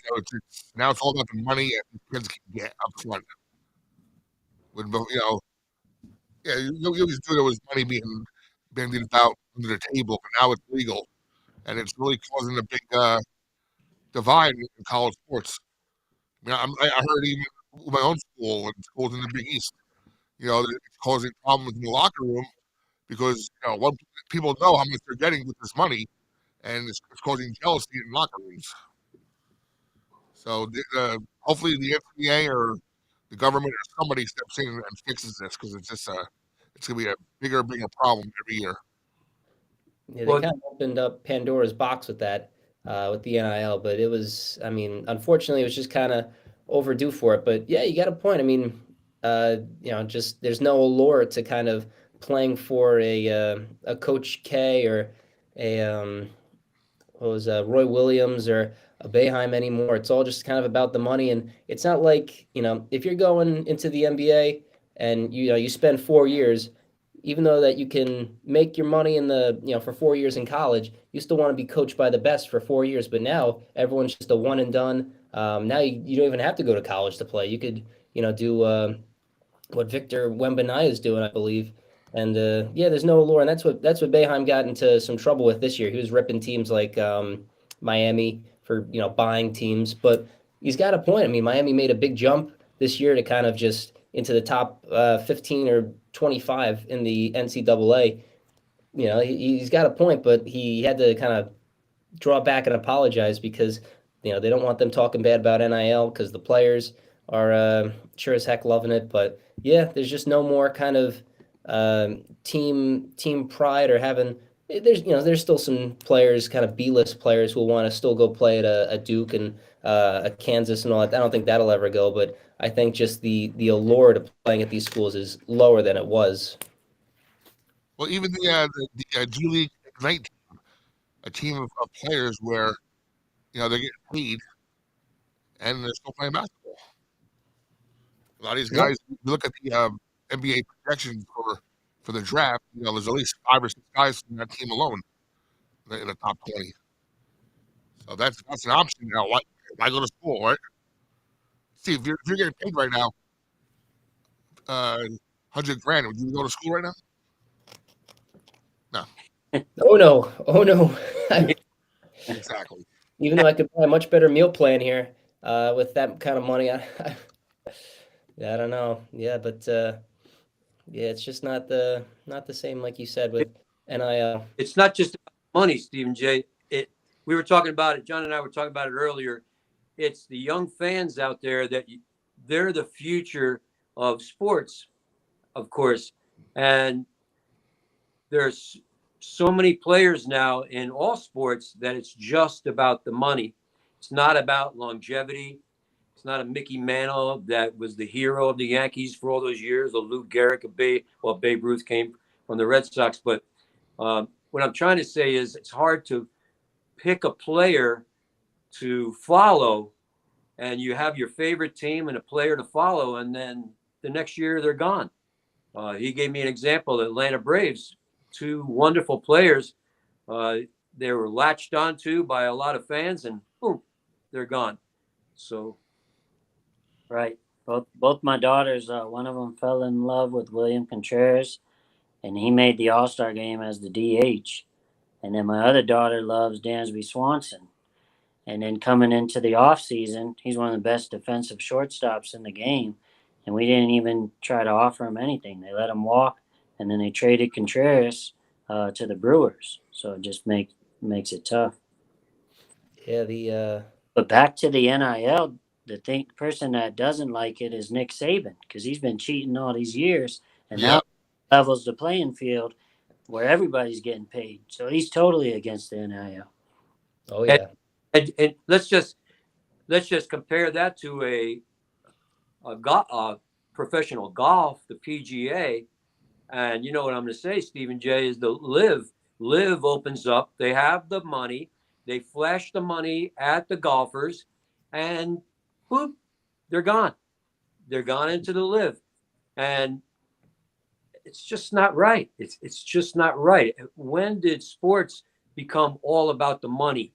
now it's all about the money that these kids can get up front. With yeah, you always do there was money being bandied about under the table, but now it's legal, and it's really causing a big divide in college sports. I heard even with my own school and schools in the Big East, that it's causing problems in the locker room because one people know how much they're getting with this money, and it's causing jealousy in locker rooms. So hopefully the NCAA or the government or somebody steps in and fixes this because it's gonna be a bigger problem every year. Yeah, they Well, kind of opened up Pandora's box with the NIL, but it was, I mean, unfortunately, it was just kind of overdue for it. But yeah, you got a point. I mean, just there's no allure to kind of playing for a Coach K or a what was Roy Williams or a Boeheim anymore. It's all just kind of about the money, and it's not like, if you're going into the NBA and you spend 4 years, even though that you can make your money in the for 4 years in college, you still want to be coached by the best for 4 years. But now everyone's just a one and done. Now you don't even have to go to college to play. You could do what Victor Wembanyama is doing, I believe. And yeah, there's no allure, and that's what Boeheim got into some trouble with this year. He was ripping teams like Miami for buying teams, but he's got a point. I mean, Miami made a big jump this year to kind of just into the top 15 or 25 in the NCAA. He's got a point, but he had to kind of draw back and apologize because they don't want them talking bad about NIL because the players are sure as heck loving it. But yeah, there's just no more kind of team pride or having. There's still some players, kind of B-list players, who will want to still go play at a Duke and a Kansas and all that. I don't think that'll ever go, but I think just the allure to playing at these schools is lower than it was. Well, even the G League Ignite team, a team of players where they're getting paid and they're still playing basketball. A lot of these Yeah. guys, you look at the NBA projections for the draft. There's at least 5 or 6 guys from that team alone in the top 20. So that's an option now. Why go to school, right? See, if you're getting paid right now, 100 grand, would you go to school right now? No, Oh no! Oh no! exactly. Even though I could buy a much better meal plan here with that kind of money, yeah, I don't know. Yeah, but yeah, it's just not the same like you said with NIL. It's not just about money, Stephen J. We were talking about it. John and I were talking about it earlier. It's the young fans out there that they're the future of sports, of course, and there's so many players now in all sports that it's just about the money. It's not about longevity. It's not a Mickey Mantle that was the hero of the Yankees for all those years, or Lou Gehrig, Babe Ruth came from the Red Sox. But what I'm trying to say is it's hard to pick a player to follow, and you have your favorite team and a player to follow, and then the next year they're gone. He gave me an example: the Atlanta Braves, two wonderful players. They were latched onto by a lot of fans, and boom, they're gone. So, Right. Both my daughters, one of them fell in love with William Contreras, and he made the All-Star game as the DH. And then my other daughter loves Dansby Swanson. And then coming into the off season, he's one of the best defensive shortstops in the game. And we didn't even try to offer him anything. They let him walk, and then they traded Contreras to the Brewers. So it just makes it tough. Yeah, the But back to the NIL, the person that doesn't like it is Nick Saban, because he's been cheating all these years, and now Yeah. levels the playing field where everybody's getting paid. So he's totally against the NIL. oh and, yeah, and let's just compare that to a professional golf, the PGA. And you know what I'm going to say, Stephen J, is the Live opens up. They have the money. They flash the money at the golfers, and whoop, they're gone. They're gone into the Live, and it's just not right. It's just not right. When did sports become all about the money?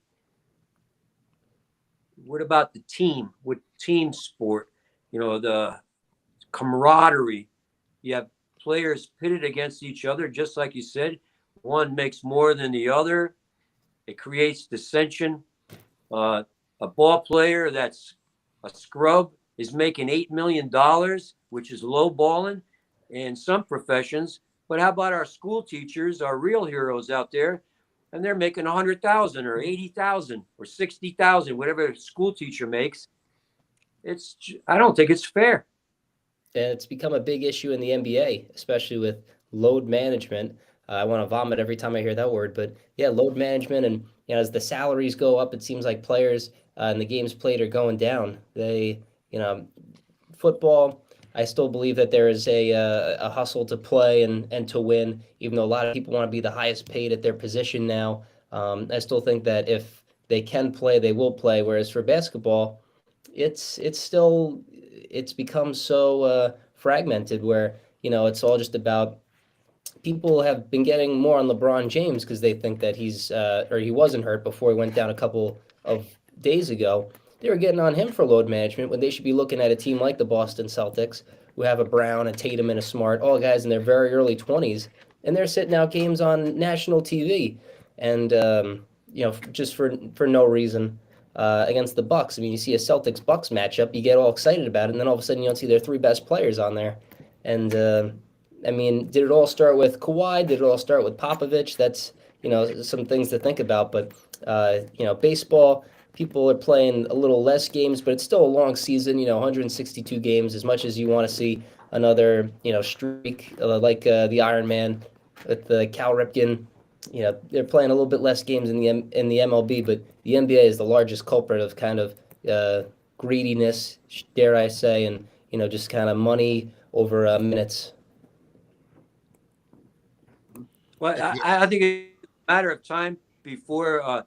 What about the team? What team sport? The camaraderie. You have players pitted against each other, just like you said. One makes more than the other. It creates dissension. A ball player that's a scrub is making $8 million, which is low balling in some professions. But how about our school teachers, our real heroes out there, and they're making 100,000 or 80,000 or 60,000, whatever a school teacher makes. I don't think it's fair. and it's become a big issue in the NBA, especially with load management. I want to vomit every time I hear that word, but yeah, load management, and as the salaries go up, it seems like players and the games played are going down. You know, football, I still believe that there is a hustle to play and to win, even though a lot of people want to be the highest paid at their position now. I still think that if they can play, they will play. Whereas for basketball, it's become so fragmented where it's all just about people have been getting more on LeBron James because they think that he wasn't hurt before he went down a couple of days ago. They were getting on him for load management when they should be looking at a team like the Boston Celtics, who have a Brown, a Tatum, and a Smart, all guys in their very early 20s, and they're sitting out games on national TV, and just for no reason. Against the Bucks, I mean, you see a Celtics Bucks matchup, you get all excited about it, and then all of a sudden you don't see their three best players on there, and I mean, did it all start with Kawhi? Did it all start with Popovich? That's some things to think about. But baseball, people are playing a little less games, but it's still a long season. 162 games. As much as you want to see another streak like the Iron Man with Cal Ripken, they're playing a little bit less games in the MLB, but the NBA is the largest culprit of kind of greediness, dare I say, and just kind of money over minutes. Well, I think it's a matter of time before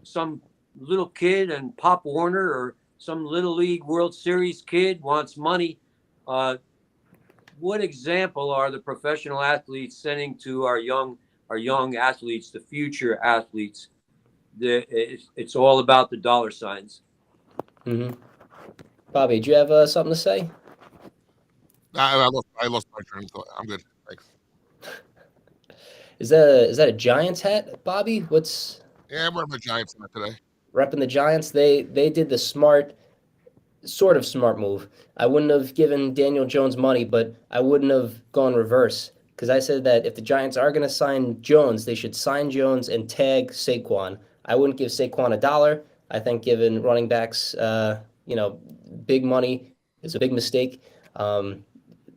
some little kid and Pop Warner or some Little League World Series kid wants money. What example are the professional athletes sending to our young athletes, the future athletes? It's all about the dollar signs. Mm-hmm. Bobby, do you have something to say? I lost my train of thought. I'm good. Thanks. Is that a Giants hat, Bobby? What's Yeah, I'm wearing my Giants hat today. repping the Giants? They did the sort of smart move. I wouldn't have given Daniel Jones money, but I wouldn't have gone reverse because I said that if the Giants are going to sign Jones, they should sign Jones and tag Saquon. I wouldn't give Saquon $1. I think giving running backs, big money is a big mistake.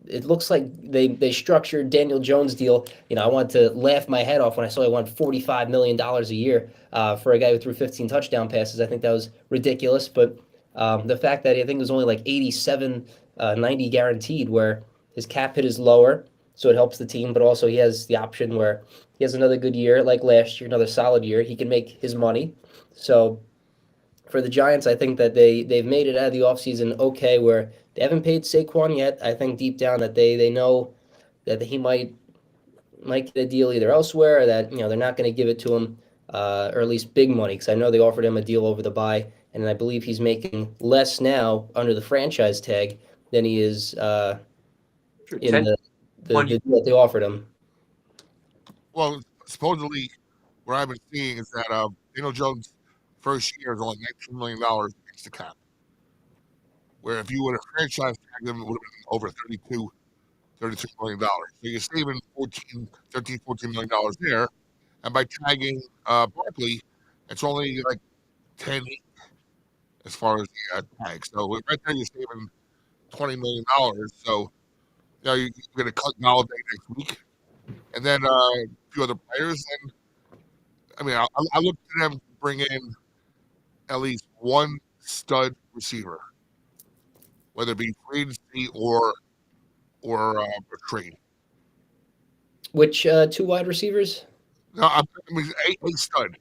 It looks like they structured Daniel Jones deal. I wanted to laugh my head off when I saw he won $45 million a year for a guy who threw 15 touchdown passes. I think that was ridiculous. But the fact that I think it was only like 87, 90 guaranteed, where his cap hit is lower, so it helps the team. But also he has the option where he has another good year, like last year, another solid year. He can make his money. So for the Giants, I think that they've made it out of the offseason okay, where they haven't paid Saquon yet. I think deep down that they know that he might get a deal either elsewhere, or that they're not going to give it to him, or at least big money, because I know they offered him a deal over the bye, and I believe he's making less now under the franchise tag than he is in the deal that they offered him. Well, supposedly, what I've been seeing is that Daniel Jones' first year is only $19 million against the cap. Where if you would have franchise tagged him, it would have been over $32 million. So you're saving $14 million there. And by tagging Barkley, it's only like 10 as far as the tag. So right there, you're saving $20 million. So you're going to cut Galladay next week. And then a few other players. And I mean, I look to them to bring in at least one stud receiver, whether it be free agency or a trade. Which two wide receivers? No, I mean a stud.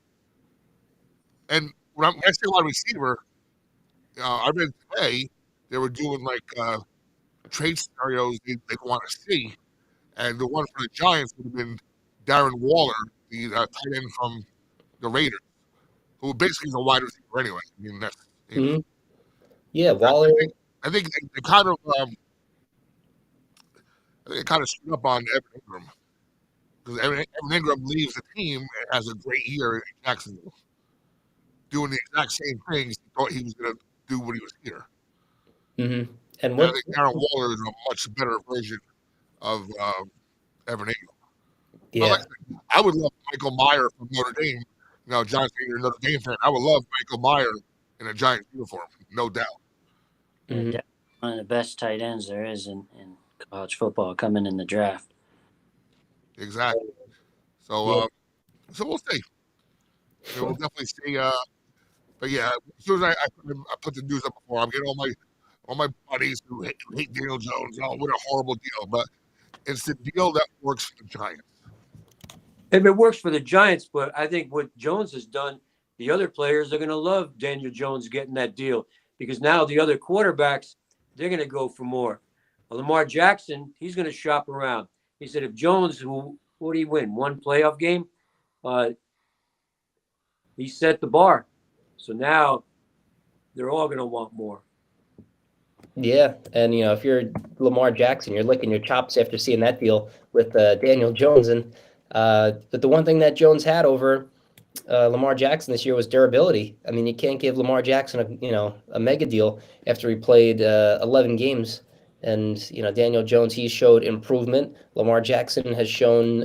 And when I say wide receiver, I read today they were doing like trade scenarios they want to see, and the one for the Giants would have been Darren Waller, the tight end from the Raiders, who basically is a wide receiver anyway. I mean that's Mm-hmm. Yeah, Waller. I think they kind of screwed up on Evan Ingram because Evan Ingram leaves the team and has a great year in Jacksonville, doing the exact same things he thought he was going to do when he was here. Mm-hmm. And I think Darren Waller is a much better version of Evan Ingram. Yeah. Like I would love Michael Meyer from Notre Dame. John's you're a Notre Dame fan. I would love Michael Meyer in a Giants uniform, no doubt. Mm-hmm. One of the best tight ends there is in college football coming in the draft. Exactly. So, so we'll see. We'll definitely see. But yeah, as soon as I put the news up before, I'm getting all my buddies who hate Daniel Jones. Oh, what a horrible deal! But it's the deal that works for the Giants. If it works for the Giants, but I think what Jones has done the other players are going to love Daniel Jones getting that deal because now the other quarterbacks, they're going to go for more. Lamar Jackson, he's going to shop around. He said if Jones, what did he win? One playoff game? Uh, he set the bar. So now they're all going to want more. Yeah, and if you're Lamar Jackson, you're licking your chops after seeing that deal with Daniel Jones. And but the one thing that Jones had over Lamar Jackson this year was durability. I mean, you can't give Lamar Jackson a mega deal after he played 11 games. And Daniel Jones, he showed improvement. Lamar Jackson has shown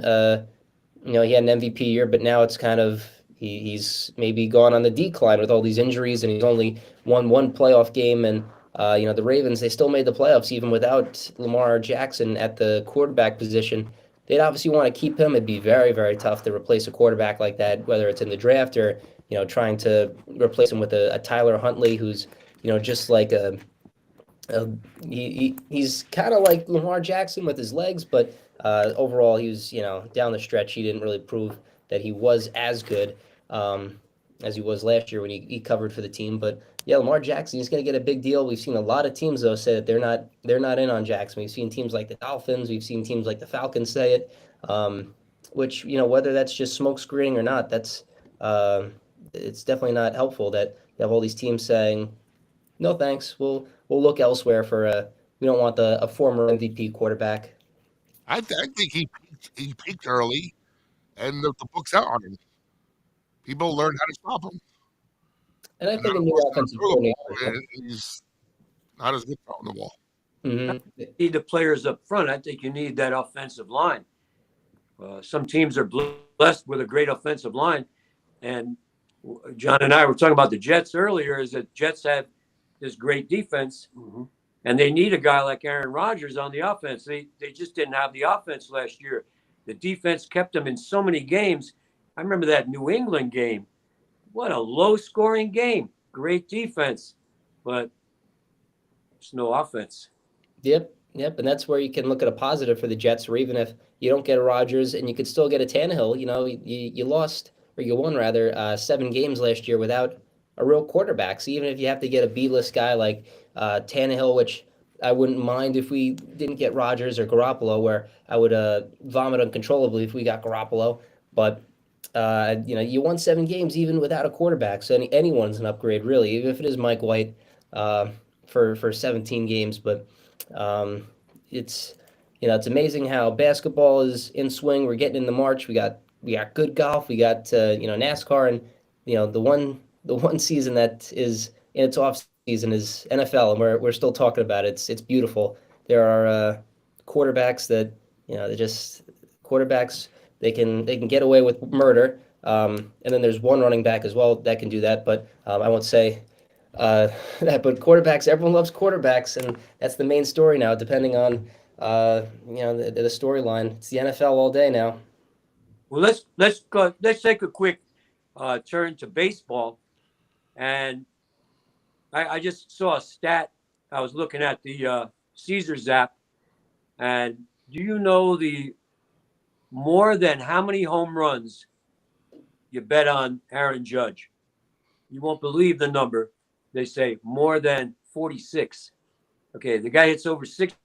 he had an MVP year, but now it's kind of he's maybe gone on the decline with all these injuries, and he's only won one playoff game. And the Ravens, they still made the playoffs even without Lamar Jackson at the quarterback position. They'd obviously want to keep him. It'd be very, very tough to replace a quarterback like that, whether it's in the draft or trying to replace him with a Tyler Huntley, who's just like he's kind of like Lamar Jackson with his legs, but overall, he was down the stretch. He didn't really prove that he was as good as he was last year when he covered for the team. But yeah, Lamar Jackson, he's going to get a big deal. We've seen a lot of teams though say that they're not in on Jackson. We've seen teams like the Dolphins, we've seen teams like the Falcons say it, which whether that's just smoke screening or not, that's it's definitely not helpful that you have all these teams saying no thanks. We'll look elsewhere for we don't want a former MVP quarterback. I think he peaked early, and the book's out on him. People learned how to stop him, And I and then think a of new course now offensive throw the ball, coordinator. and he's not as good throwing the ball. Mm-hmm. You need the players up front. I think you need that offensive line. Some teams are blessed with a great offensive line, and John and I were talking about the Jets earlier. Is that Jets have this great defense, and they need a guy like Aaron Rodgers on the offense. They just didn't have the offense last year. The defense kept them in so many games. I remember that New England game. What a low-scoring game. Great defense, but there's no offense. Yep, and that's where you can look at a positive for the Jets, or even if you don't get a Rodgers and you could still get a Tannehill. You lost, or you won rather, 7 games last year without a real quarterback. So even if you have to get a B-list guy like Tannehill, which I wouldn't mind if we didn't get Rodgers or Garoppolo, where I would vomit uncontrollably if we got Garoppolo. But you won 7 games even without a quarterback. So anyone's an upgrade, really, even if it is Mike White for 17 games. But it's it's amazing how basketball is in swing. We're getting into March. We got good golf. We got NASCAR, and the one season that is in its off season is NFL, and we're still talking about it. It's beautiful. There are quarterbacks that they just quarterbacks they can get away with murder. And then there's one running back as well that can do that, but I won't say that. But quarterbacks, everyone loves quarterbacks, and that's the main story now. Depending on the storyline, it's the NFL all day now. Well, let's take a quick turn to baseball, and I just saw a stat. I was looking at the Caesars app, and do you know the more than how many home runs you bet on Aaron Judge? You won't believe the number. They say more than 46. Okay, the guy hits over 60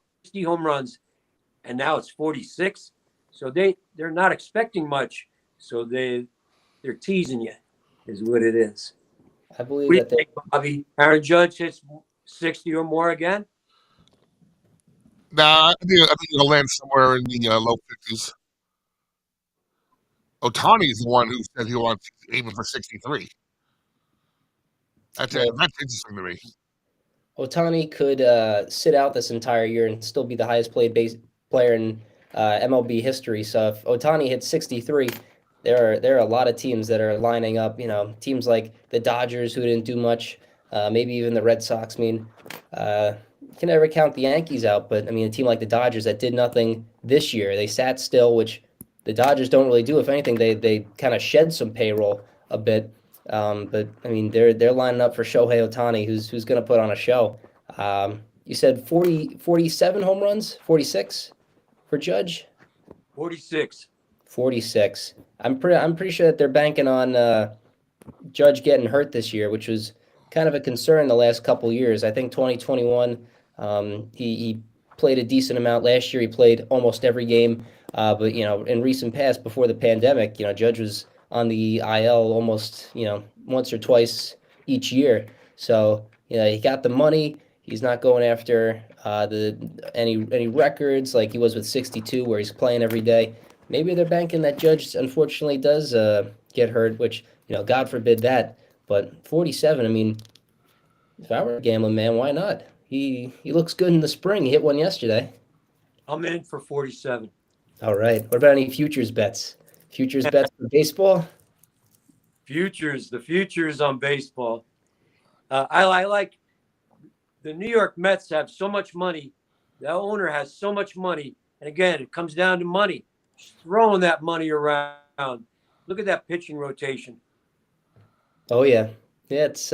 home runs, and now it's 46. So they're not expecting much. So they're teasing you, is what it is. I believe What do you that they think, Bobby? Aaron Judge hits 60 or more again? Nah, I think he'll land somewhere in the low 50s. Otani is the one who said he wants aiming for 63. That's well, that's interesting to me. Otani could sit out this entire year and still be the highest played base player in MLB history. So if Otani hits 63, there are a lot of teams that are lining up. Teams like the Dodgers who didn't do much, maybe even the Red Sox. I mean, you can never count the Yankees out, but I mean a team like the Dodgers that did nothing this year, they sat still, which the Dodgers don't really do. If anything, they kind of shed some payroll a bit. But I mean, they're lining up for Shohei Otani, who's going to put on a show. You said 47 home runs, 46 for Judge, 46. 46. I'm pretty sure that they're banking on Judge getting hurt this year, which was kind of a concern the last couple years. I think 2021, he played a decent amount. Last year, he played almost every game. But in recent past, before the pandemic, Judge was on the IL almost once or twice each year. So he got the money. He's not going after the any records like he was with 62, where he's playing every day. Maybe they're banking that Judge unfortunately does get hurt, which God forbid that. But 47, I mean, if I were a gambling man, why not? He looks good in the spring. He hit one yesterday. I'm in for 47. All right. What about any futures bets? Futures bets for baseball? The futures on baseball. I like the New York Mets have so much money. The owner has so much money. And again, it comes down to money. Just throwing that money around. Look at that pitching rotation. Oh yeah, yeah. It's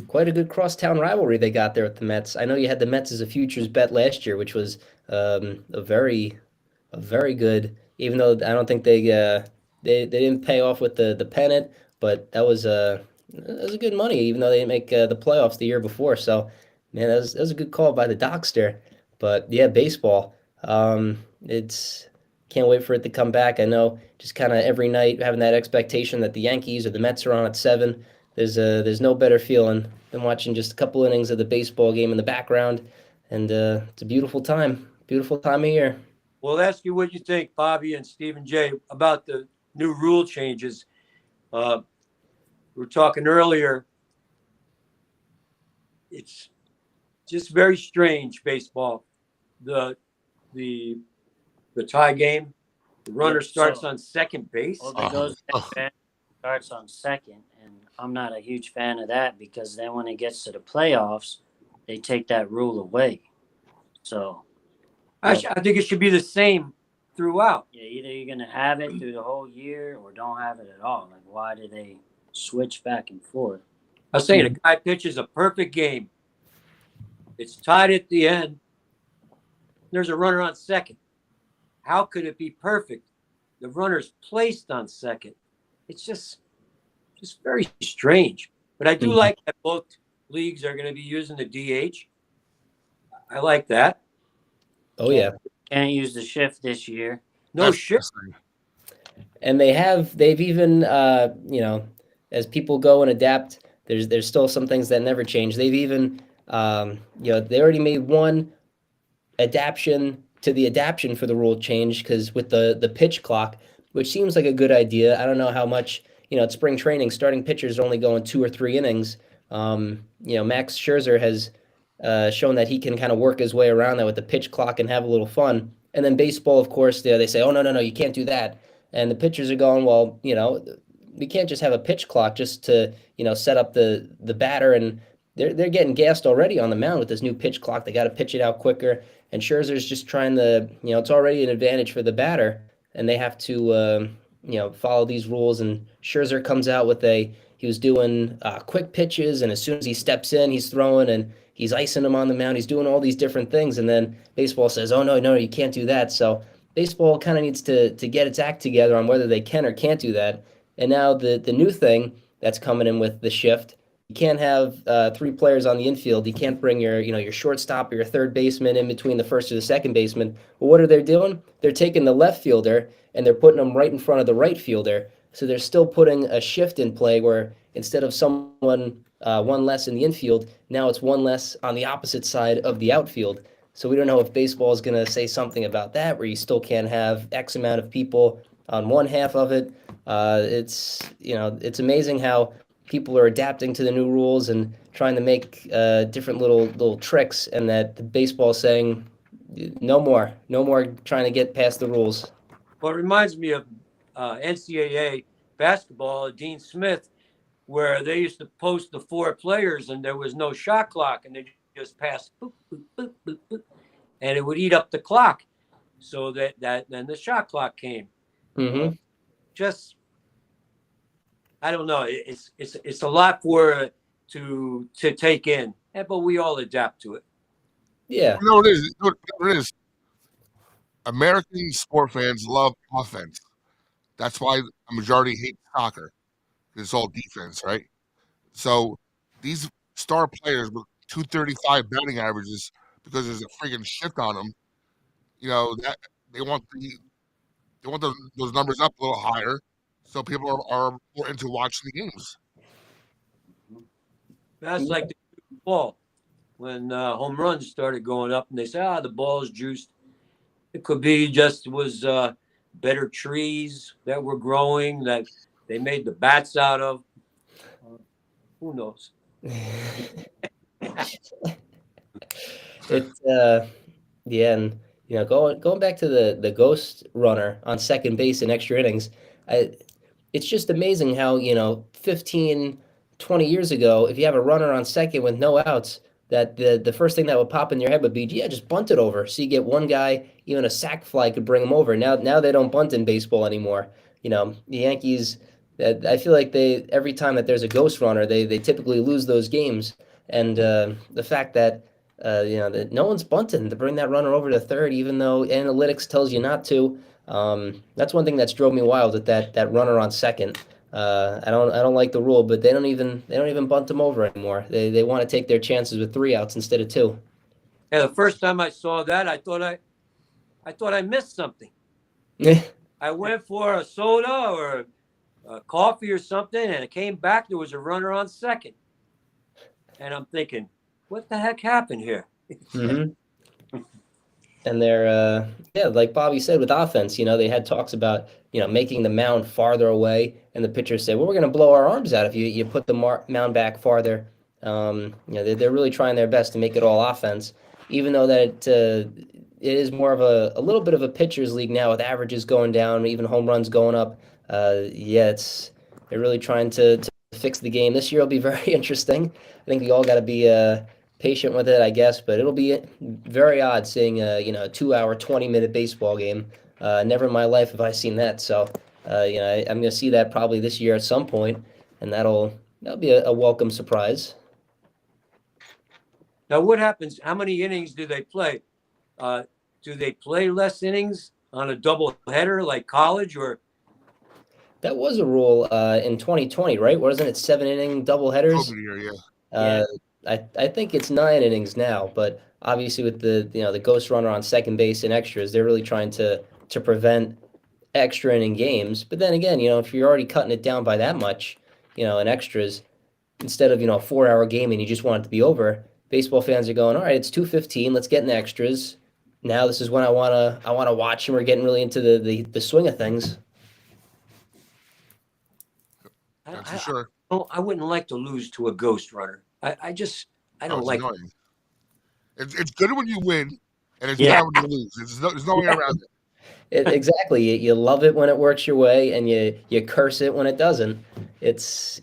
quite a good crosstown rivalry they got there with the Mets. I know you had the Mets as a futures bet last year, which was a very good. Even though I don't think they didn't pay off with the pennant, but that was a good money. Even though they didn't make the playoffs the year before, so man, that was a good call by the Dockster. But yeah, baseball. It's can't wait for it to come back. I know just kind of every night having that expectation that the Yankees or the Mets are on at 7. There's no better feeling than watching just a couple innings of the baseball game in the background, and it's a beautiful time of year. Well, I'll ask you what you think, Bobby and Stephen J, about the new rule changes. We were talking earlier. It's just very strange, baseball. The the the tie game, the runner starts on second base. Well, it goes back, starts on second, and I'm not a huge fan of that because then when it gets to the playoffs, they take that rule away. So I think it should be the same throughout. yeah, either you're gonna have it through the whole year or don't have it at all. Like, why do they switch back and forth? I was saying a guy pitches a perfect game. It's tied at the end. There's a runner on second. How could it be perfect? The runner's placed on second. It's just very strange. But I do like that both leagues are going to be using the DH. I like that. Oh yeah, Can't use the shift this year. No shit. and they've even as people go and adapt. There's still some things that never change. They've even they already made one adaptation to the adaptation for the rule change because with the pitch clock, which seems like a good idea. I don't know how much at spring training, starting pitchers are only going 2 or 3 innings. Max Scherzer has shown that he can kind of work his way around that with the pitch clock and have a little fun. And then baseball, of course, they say, oh no, you can't do that. And the pitchers are going, well, we can't just have a pitch clock just to set up the batter, and they're getting gassed already on the mound with this new pitch clock. They got to pitch it out quicker, and Scherzer's just trying to it's already an advantage for the batter, and they have to follow these rules. And Scherzer comes out with he was doing quick pitches, and as soon as he steps in, he's throwing and he's icing him on the mound. He's doing all these different things, and then baseball says, oh no, you can't do that. So baseball kind of needs to get its act together on whether they can or can't do that. And now the new thing that's coming in with the shift, you can't have 3 players on the infield. You can't bring your shortstop or your third baseman in between the first or the second baseman. But what are they doing? They're taking the left fielder and they're putting them right in front of the right fielder. So they're still putting a shift in play where instead of someone one less in the infield, now it's one less on the opposite side of the outfield. So we don't know if baseball is going to say something about that, where you still can't have X amount of people on one half of it. It's amazing how people are adapting to the new rules and trying to make different little tricks, and that the baseball is saying no more trying to get past the rules. Well, it reminds me of NCAA basketball, Dean Smith, where they used to post the 4 players and there was no shot clock, and they just passed boop, boop, boop, boop, boop, and it would eat up the clock. So that then the shot clock came. Mm-hmm. Just I don't know. It's a lot for to take in, but we all adapt to it. Yeah. It is. It is. American sport fans love offense. That's why a majority hate soccer. It's all defense, right? So these star players with 235 batting averages because there's a freaking shift on them. That they want those numbers up a little higher, so people are more into watching the games. That's like the ball when home runs started going up, and they say, the ball is juiced. It could be just was better trees that were growing that they made the bats out of. Who knows? It's yeah, and going back to the ghost runner on second base in extra innings, I, it's just amazing how 15, 20 years ago, if you have a runner on second with no outs, that the first thing that would pop in your head would be, yeah, just bunt it over. So you get one guy, even a sac fly could bring him over. Now they don't bunt in baseball anymore. The Yankees. I feel like they every time that there's a ghost runner, they typically lose those games. And the fact that that no one's bunting to bring that runner over to third, even though analytics tells you not to. That's one thing that's drove me wild with that runner on second. I don't like the rule, but they don't even bunt them over anymore. They want to take their chances with three outs instead of two. Yeah, the first time I saw that, I thought I missed something. I went for a soda or a coffee or something, and it came back. There was a runner on second, and I'm thinking, what the heck happened here? Mm-hmm. And they're yeah, like Bobby said with offense, they had talks about making the mound farther away, and the pitchers say, well, we're going to blow our arms out if you put the mound back farther. They're really trying their best to make it all offense, even though that it is more of a little bit of a pitcher's league now with averages going down, even home runs going up. Yeah, they're really trying to fix the game. This year will be very interesting. I think we all got to be patient with it, I guess, but it'll be very odd seeing a 2 hour, 20-minute baseball game. Never in my life have I seen that. So I'm going to see that probably this year at some point, and that'll be a welcome surprise. Now, what happens? How many innings do they play? Do they play less innings on a double header like college, or? That was a rule in 2020, right? Wasn't it 7-inning double headers? COVID year, yeah. Uh, I think it's 9 innings now, but obviously with the ghost runner on second base and extras, they're really trying to prevent extra inning games. But then again, if you're already cutting it down by that much, in extras, instead of a 4 hour game and you just want it to be over, baseball fans are going, all right, it's 2:15, let's get in the extras. Now this is when I wanna watch, and we're getting really into the swing of things. That's for sure. I wouldn't like to lose to a ghost runner. I don't It's like. annoying. It's good when you win, and it's Yeah. bad when you lose. There's no way around it. Exactly. You love it when it works your way, and you curse it when it doesn't. It's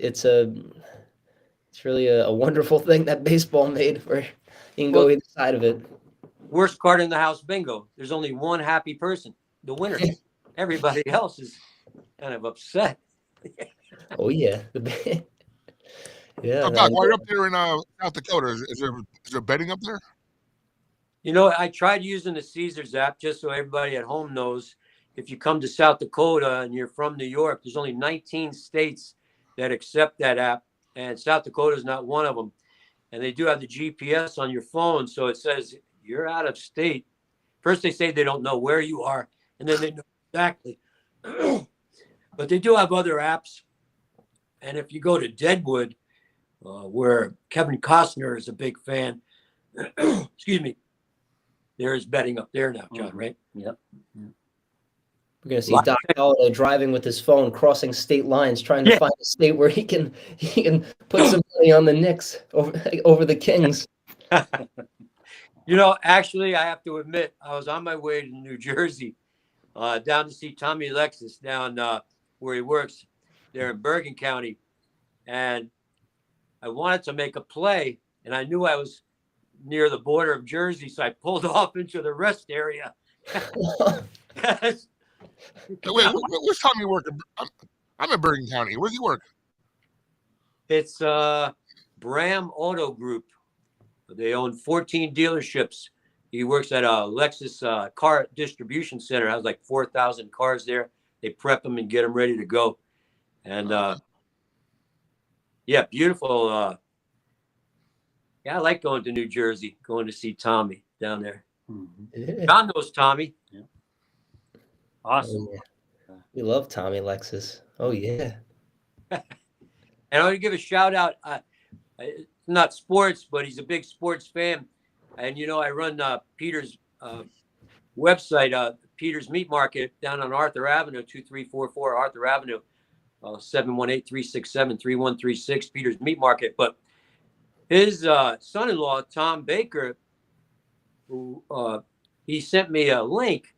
really a wonderful thing that baseball made, where you can go Well, either side of it. worst card in the house bingo. There's only one happy person, the winner. Everybody else is kind of upset. Oh yeah, yeah. So, Doc, while you're up there in South Dakota, is there betting up there? I tried using the Caesars app just so everybody at home knows. If you come to South Dakota and you're from New York, there's only 19 states that accept that app, and South Dakota is not one of them. And they do have the GPS on your phone, so it says you're out of state. First, they say they don't know where you are, and then they know exactly. But they do have other apps. And if you go to Deadwood, where Kevin Costner is a big fan, excuse me, there is betting up there now, John, right? Yep. We're gonna see Doc Holliday driving with his phone, crossing state lines, trying to find a state where he can put some money on the Knicks over the Kings. Actually, I have to admit, I was on my way to New Jersey, down to see Tommy Alexis down where he works there in Bergen County. And I wanted to make a play, and I knew I was near the border of Jersey, so I pulled off into the rest area. Wait, where's Tommy working? I'm in Bergen County. Where's he work? It's Bram Auto Group. They own 14 dealerships. He works at a Lexus car distribution center. Has like 4,000 cars there. They prep them and get them ready to go. And Yeah, beautiful. Yeah, I like going to New Jersey, going to see Tommy down there. Mm-hmm. John knows Tommy. Yeah. Awesome. Oh, yeah. We love Tommy Lexus. Oh yeah. And I want to give a shout out. Not sports, but he's a big sports fan. And I run Peter's website, Peter's Meat Market, down on Arthur Avenue, 2344 Arthur Avenue, 718-367-3136, Peter's Meat Market. But his son-in-law, Tom Baker, who he sent me a link,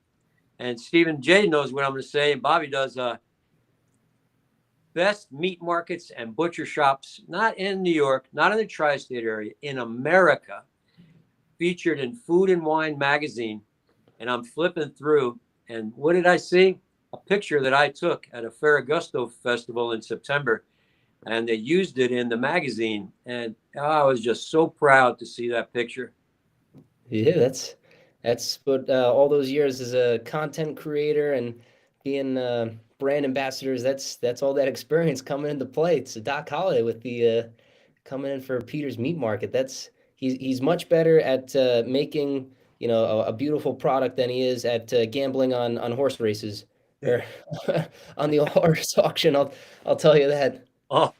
and Stephen J knows what I'm going to say, and Bobby does. Best meat markets and butcher shops, not in New York, not in the tri-state area, in America, featured in Food and Wine magazine. And I'm flipping through, and what did I see? A picture that I took at a Ferragusto festival in September, and they used it in the magazine. And I was just so proud to see that picture. Yeah, that's what all those years as a content creator and being brand ambassadors. That's all that experience coming into play. It's Doc Holliday with the coming in for Peter's Meat Market. He's much better at making a beautiful product than he is at gambling on horse races or on the horse auction. I'll tell you that. Oh,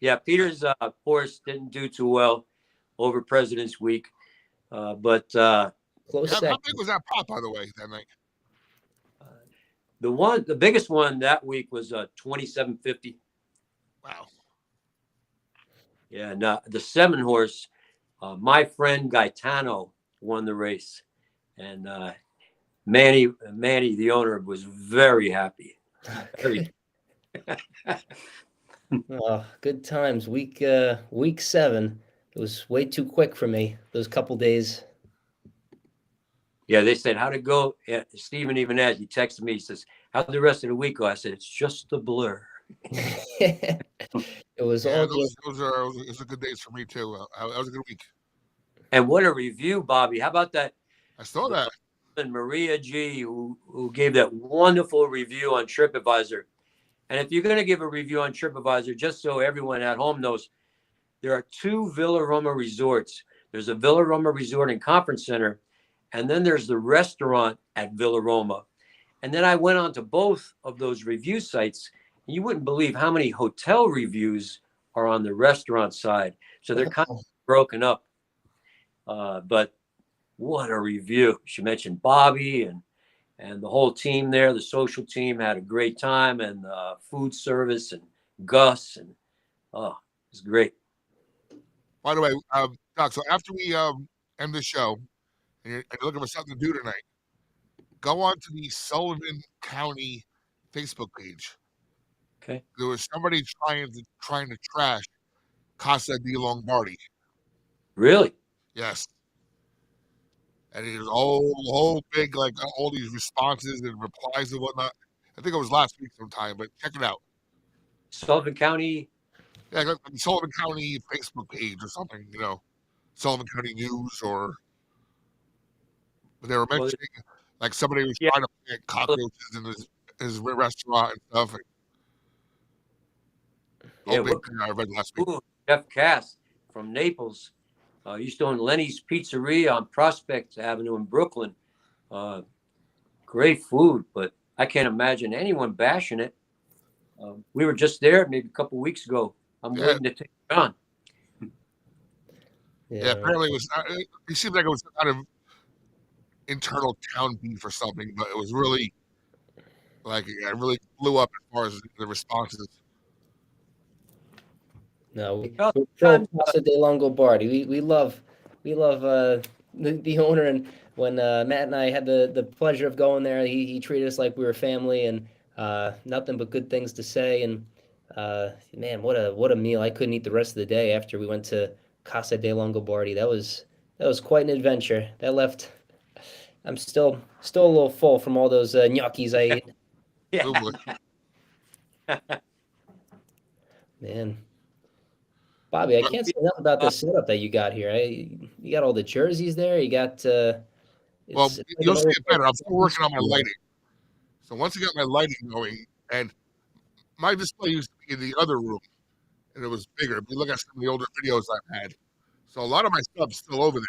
yeah, Peter's horse didn't do too well over President's Week, but Close How second. big was that pop, by the way, that night? the biggest one that week was 2750. Wow. Yeah, and the 7-horse, my friend Gaetano won the race, and Manny, the owner, was very happy. Very. Oh, good times. Week 7. It was way too quick for me. Those couple days. Yeah, they said, how'd it go? Yeah, Stephen even asked, he texted me, he says, how'd the rest of the week go? I said, it's just a blur. It was Yeah, all those are good days for me too. That was a good week. And what a review, Bobby. How about that? I saw that. And Maria G, who gave that wonderful review on TripAdvisor. And if you're going to give a review on TripAdvisor, just so everyone at home knows, there are 2 Villa Roma resorts. There's a Villa Roma resort and conference center, and then there's the restaurant at Villa Roma. And then I went on to both of those review sites, and you wouldn't believe how many hotel reviews are on the restaurant side. So they're kind of broken up. But what a review. She mentioned Bobby and the whole team there. The social team had a great time, and food service and Gus, and it was great. By the way, Doc, so after we end the show and you're looking for something to do tonight, go on to the Sullivan County Facebook page. Okay. There was somebody trying to trash Casa di Lombardi. Really? Yes. And it was whole big, like all these responses and replies and whatnot. I think it was last week sometime, but check it out. Sullivan County. Yeah, like the Sullivan County Facebook page or something, Sullivan County News but they were mentioning like somebody was trying to plant cockroaches in his restaurant and stuff. Yeah, Big thing I read last week. Jeff Cass from Naples used to own Lenny's Pizzeria on Prospect Avenue in Brooklyn. Great food, but I can't imagine anyone bashing it. We were just there maybe a couple weeks ago. I'm waiting to take it on. Yeah, apparently it seemed like it was kind of internal town beef or something, but it was really it really blew up as far as the responses. No, we pro Casa de Longobardi. We love the owner, and when Matt and I had the pleasure of going there, he treated us like we were family, and nothing but good things to say. And man, what a meal! I couldn't eat the rest of the day after we went to Casa de Longobardi. That was quite an adventure. That left. I'm still a little full from all those gnocchis I ate. Yeah. Man. Bobby, I can't say enough about the setup that you got here. You got all the jerseys there. You got. Well, you'll see it better. I'm still working on my lighting. So once I got my lighting going, and my display used to be in the other room, and it was bigger. If you look at some of the older videos I've had, so a lot of my stuff's still over there.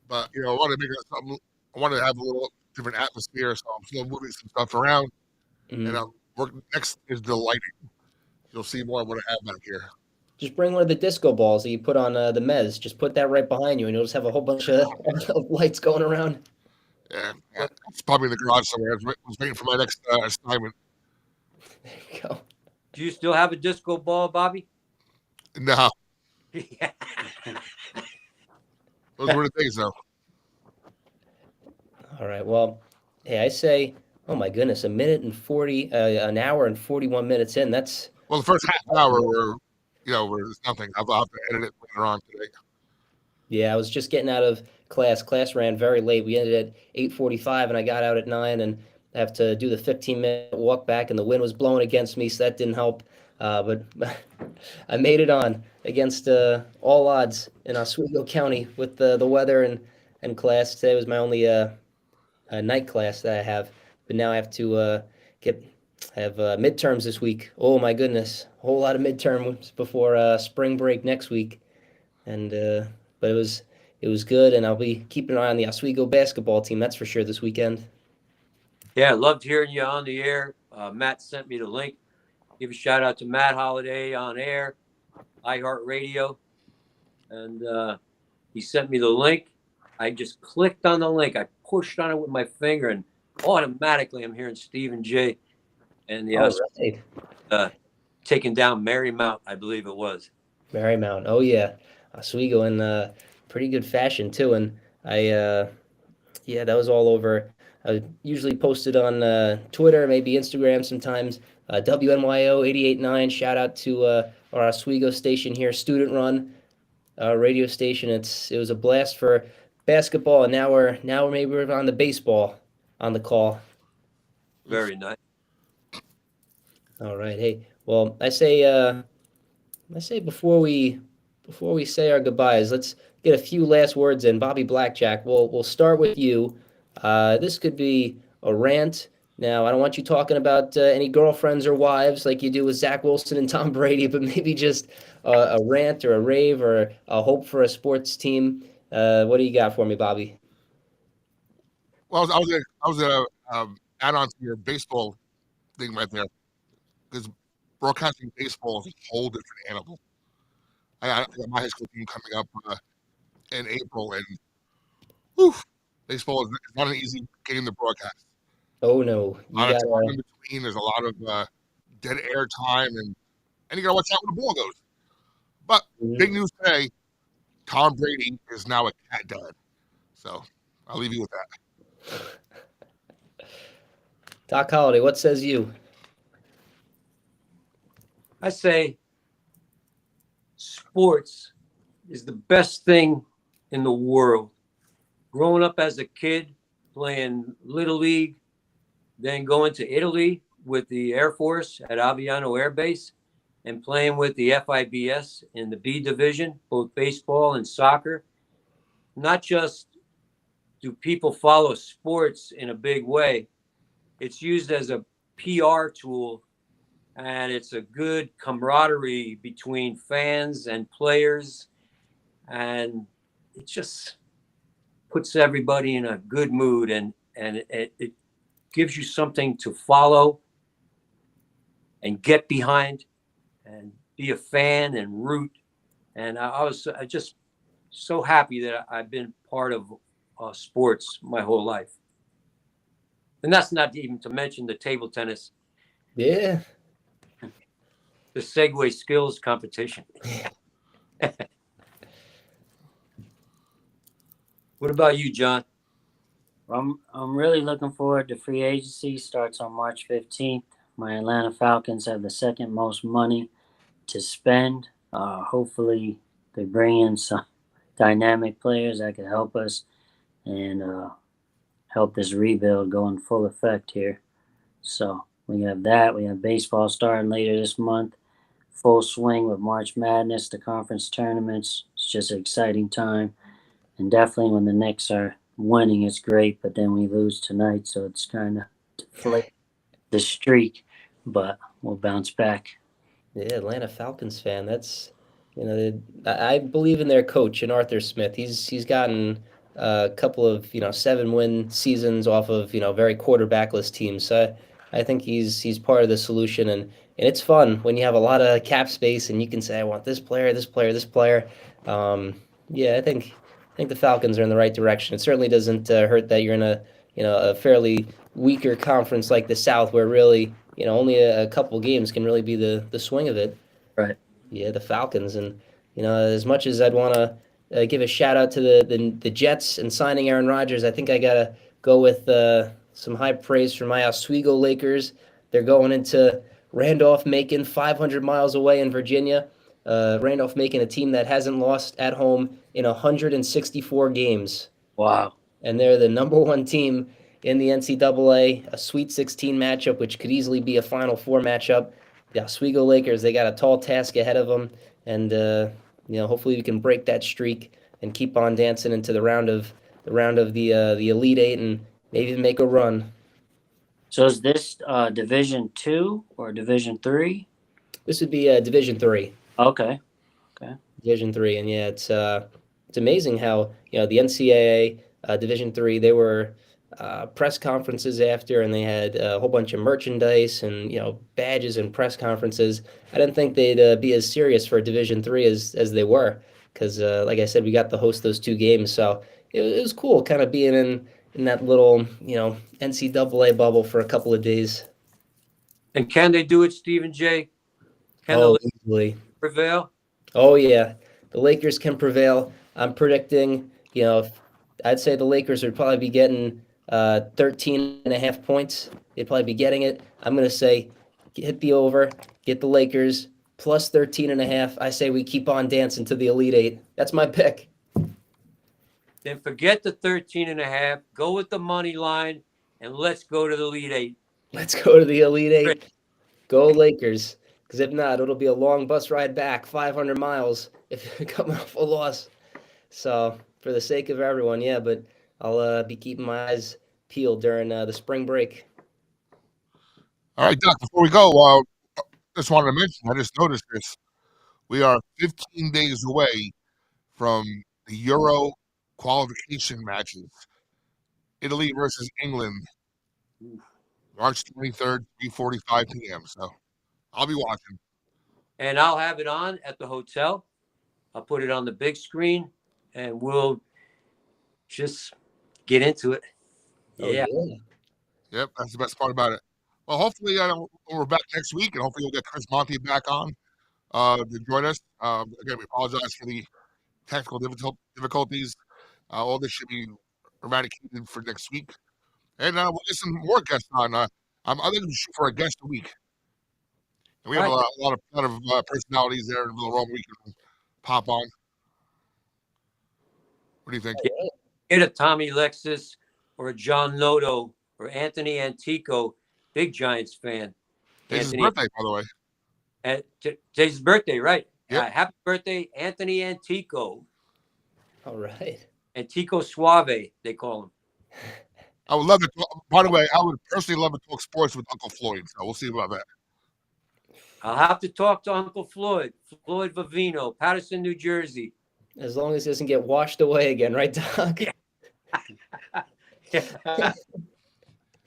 But I want to make it something. I want to have a little different atmosphere, so I'm still moving some stuff around. And Mhm. next is the lighting. You'll see more of what I have back here. Just bring one of the disco balls that you put on the mez. Just put that right behind you, and you'll just have a whole bunch of, of lights going around. Yeah, it's probably in the garage somewhere. I was waiting for my next assignment. There you go. Do you still have a disco ball, Bobby? No, Yeah. those were the things, though. All right. Well, hey, I say, oh my goodness, a minute and 40, an hour and 41 minutes in. That's Well, the first half hour where there's nothing. I'll have to edit it later on today. Yeah, I was just getting out of class. Class ran very late. We ended at 8:45, and I got out at 9, and I have to do the 15-minute walk back, and the wind was blowing against me, so that didn't help. But I made it on against all odds in Oswego County with the weather and class. Today was my only night class that I have, but now I have to get have midterms this week. Oh my goodness, a whole lot of midterms before spring break next week, and but it was good, and I'll be keeping an eye on the Oswego basketball team. That's for sure this weekend. Yeah, loved hearing you on the air. Matt sent me the link. Give a shout out to Matt Holiday on air, iHeartRadio, and he sent me the link. I just clicked on the link. I pushed on it with my finger, and automatically I'm hearing Stephen J. and the All right, taking down Marymount, I believe it was. Marymount. Oh yeah, Oswego in pretty good fashion too, and I yeah, that was all over. I usually posted on Twitter, maybe Instagram sometimes. WNYO 88.9. Shout out to our Oswego station here, student run radio station. It was a blast for basketball, and now we're maybe we're on the baseball on the call. Very nice. All right, hey, well, I say before we say our goodbyes, let's get a few last words in. Bobby Blackjack, we'll start with you. This could be a rant. Now, I don't want you talking about any girlfriends or wives like you do with Zach Wilson and Tom Brady, but maybe just a rant or a rave or a hope for a sports team. What do you got for me, Bobby? Well, I was gonna add on to your baseball thing right there because broadcasting baseball is a whole different animal. I got my high school team coming up in April, and whew, baseball is not an easy game to broadcast. Oh no, A you lot of got time in between. There's a lot of dead air time, and you got to watch out where the ball goes. But big news today: Tom Brady is now a cat dad. So I'll leave you with that. Doc Holliday. What says you? I say sports is the best thing in the world. Growing up as a kid, playing Little League, then going to Italy with the Air Force at Aviano Air Base, and playing with the FIBS in the B division, both baseball and soccer. Not just do people follow sports in a big way, it's used as a PR tool, and it's a good camaraderie between fans and players, and it just puts everybody in a good mood, and it gives you something to follow and get behind and be a fan and root. And I just so happy that I've been part of sports my whole life. And that's not even to mention the table tennis, Yeah. the Segway skills competition. What about you, John? I'm really looking forward to free agency. Starts on March 15th. My Atlanta Falcons have the second most money to spend. Hopefully, they bring in some dynamic players that could help us and help this rebuild go in full effect here. So we have that. We have baseball starting later this month. Full swing with March Madness, the conference tournaments. It's just an exciting time. And definitely when the Knicks are winning, it's great. But then we lose tonight, so it's kind of deflate the streak. But we'll bounce back. Yeah, Atlanta Falcons fan. That's I believe in their coach and Arthur Smith. He's gotten a couple of 7-win seasons off of very quarterbackless teams. So I think he's part of the solution, and it's fun when you have a lot of cap space and you can say I want this player, this player, this player. Um, yeah, I think the Falcons are in the right direction. It certainly doesn't hurt that you're in a fairly weaker conference like the South, where really only a couple games can really be the swing of it. Right. Yeah, the Falcons, and as much as I'd want to give a shout out to the Jets and signing Aaron Rodgers, I think I gotta go with some high praise for my Oswego Lakers. They're going into Randolph-Macon, 500 miles away in Virginia. Randolph-Macon, a team that hasn't lost at home in 164 games, Wow. and they're the number one team in the NCAA, a Sweet 16 matchup, which could easily be a Final Four matchup. The Oswego Lakers, they got a tall task ahead of them, and hopefully we can break that streak and keep on dancing into the Elite Eight and maybe even make a run. So is this Division 2 or Division 3? This would be Division Three. Okay. Division Three, and yeah, it's amazing how the NCAA Division Three, they were press conferences after, and they had a whole bunch of merchandise and badges and press conferences. I didn't think they'd be as serious for Division Three as they were, because like I said, we got to host those two games, so it was cool, kind of being in that little NCAA bubble for a couple of days. And can they do it, Stephen J? Can Oh, the easily. prevail? Oh yeah, the Lakers can prevail. I'm predicting, I'd say the Lakers would probably be getting 13 and a half points. They'd probably be getting it. I'm going to say hit the over, get the Lakers plus 13 and a half. I say we keep on dancing to the Elite Eight. That's my pick. Then forget the 13 and a half. Go with the money line, and let's go to the Elite Eight. Let's go to the Elite Eight. Go Lakers. Because if not, it'll be a long bus ride back, 500 miles, if you're coming off a loss. So, for the sake of everyone, yeah, but I'll be keeping my eyes peeled during the spring break. All right, Doc, before we go, just wanted to mention, I just noticed this. We are 15 days away from the Euro qualification matches. Italy versus England, March 23rd, 3:45 p.m. So I'll be watching. And I'll have it on at the hotel. I'll put it on the big screen, and we'll just get into it. Yeah. Oh, yeah. Yep, that's the best part about it. Well, hopefully we're back next week, and hopefully we'll get Chris Monty back on to join us. Again, we apologize for the technical difficulties. All this should be eradicated for next week. And we'll get some more guests on. I'm going to shoot for a guest a week. And we have Right. a lot of personalities there in Little Rome we can pop on. What do you think? Get a Tommy Lexus or a John Noto or Anthony Antico, big Giants fan. It's his Anthony, birthday, by the way. today's his birthday, right? Yep. Happy birthday, Anthony Antico. All right. Antico Suave, they call him. I would love to talk, by the way, I would personally love to talk sports with Uncle Floyd, so we'll see about that. I'll have to talk to Uncle Floyd Vivino, Patterson, New Jersey. As long as it doesn't get washed away again, right, Doc? Yeah. All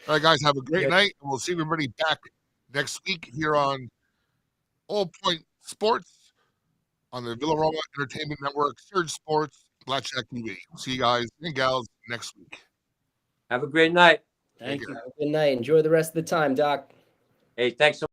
right, guys, have a great night. And we'll see everybody back next week here on All Point Sports on the Villaroma Entertainment Network, Surge Sports, Blackjack TV. We'll see you guys and gals next week. Have a great night. Thank you. Have a good night. Enjoy the rest of the time, Doc. Hey, thanks so much.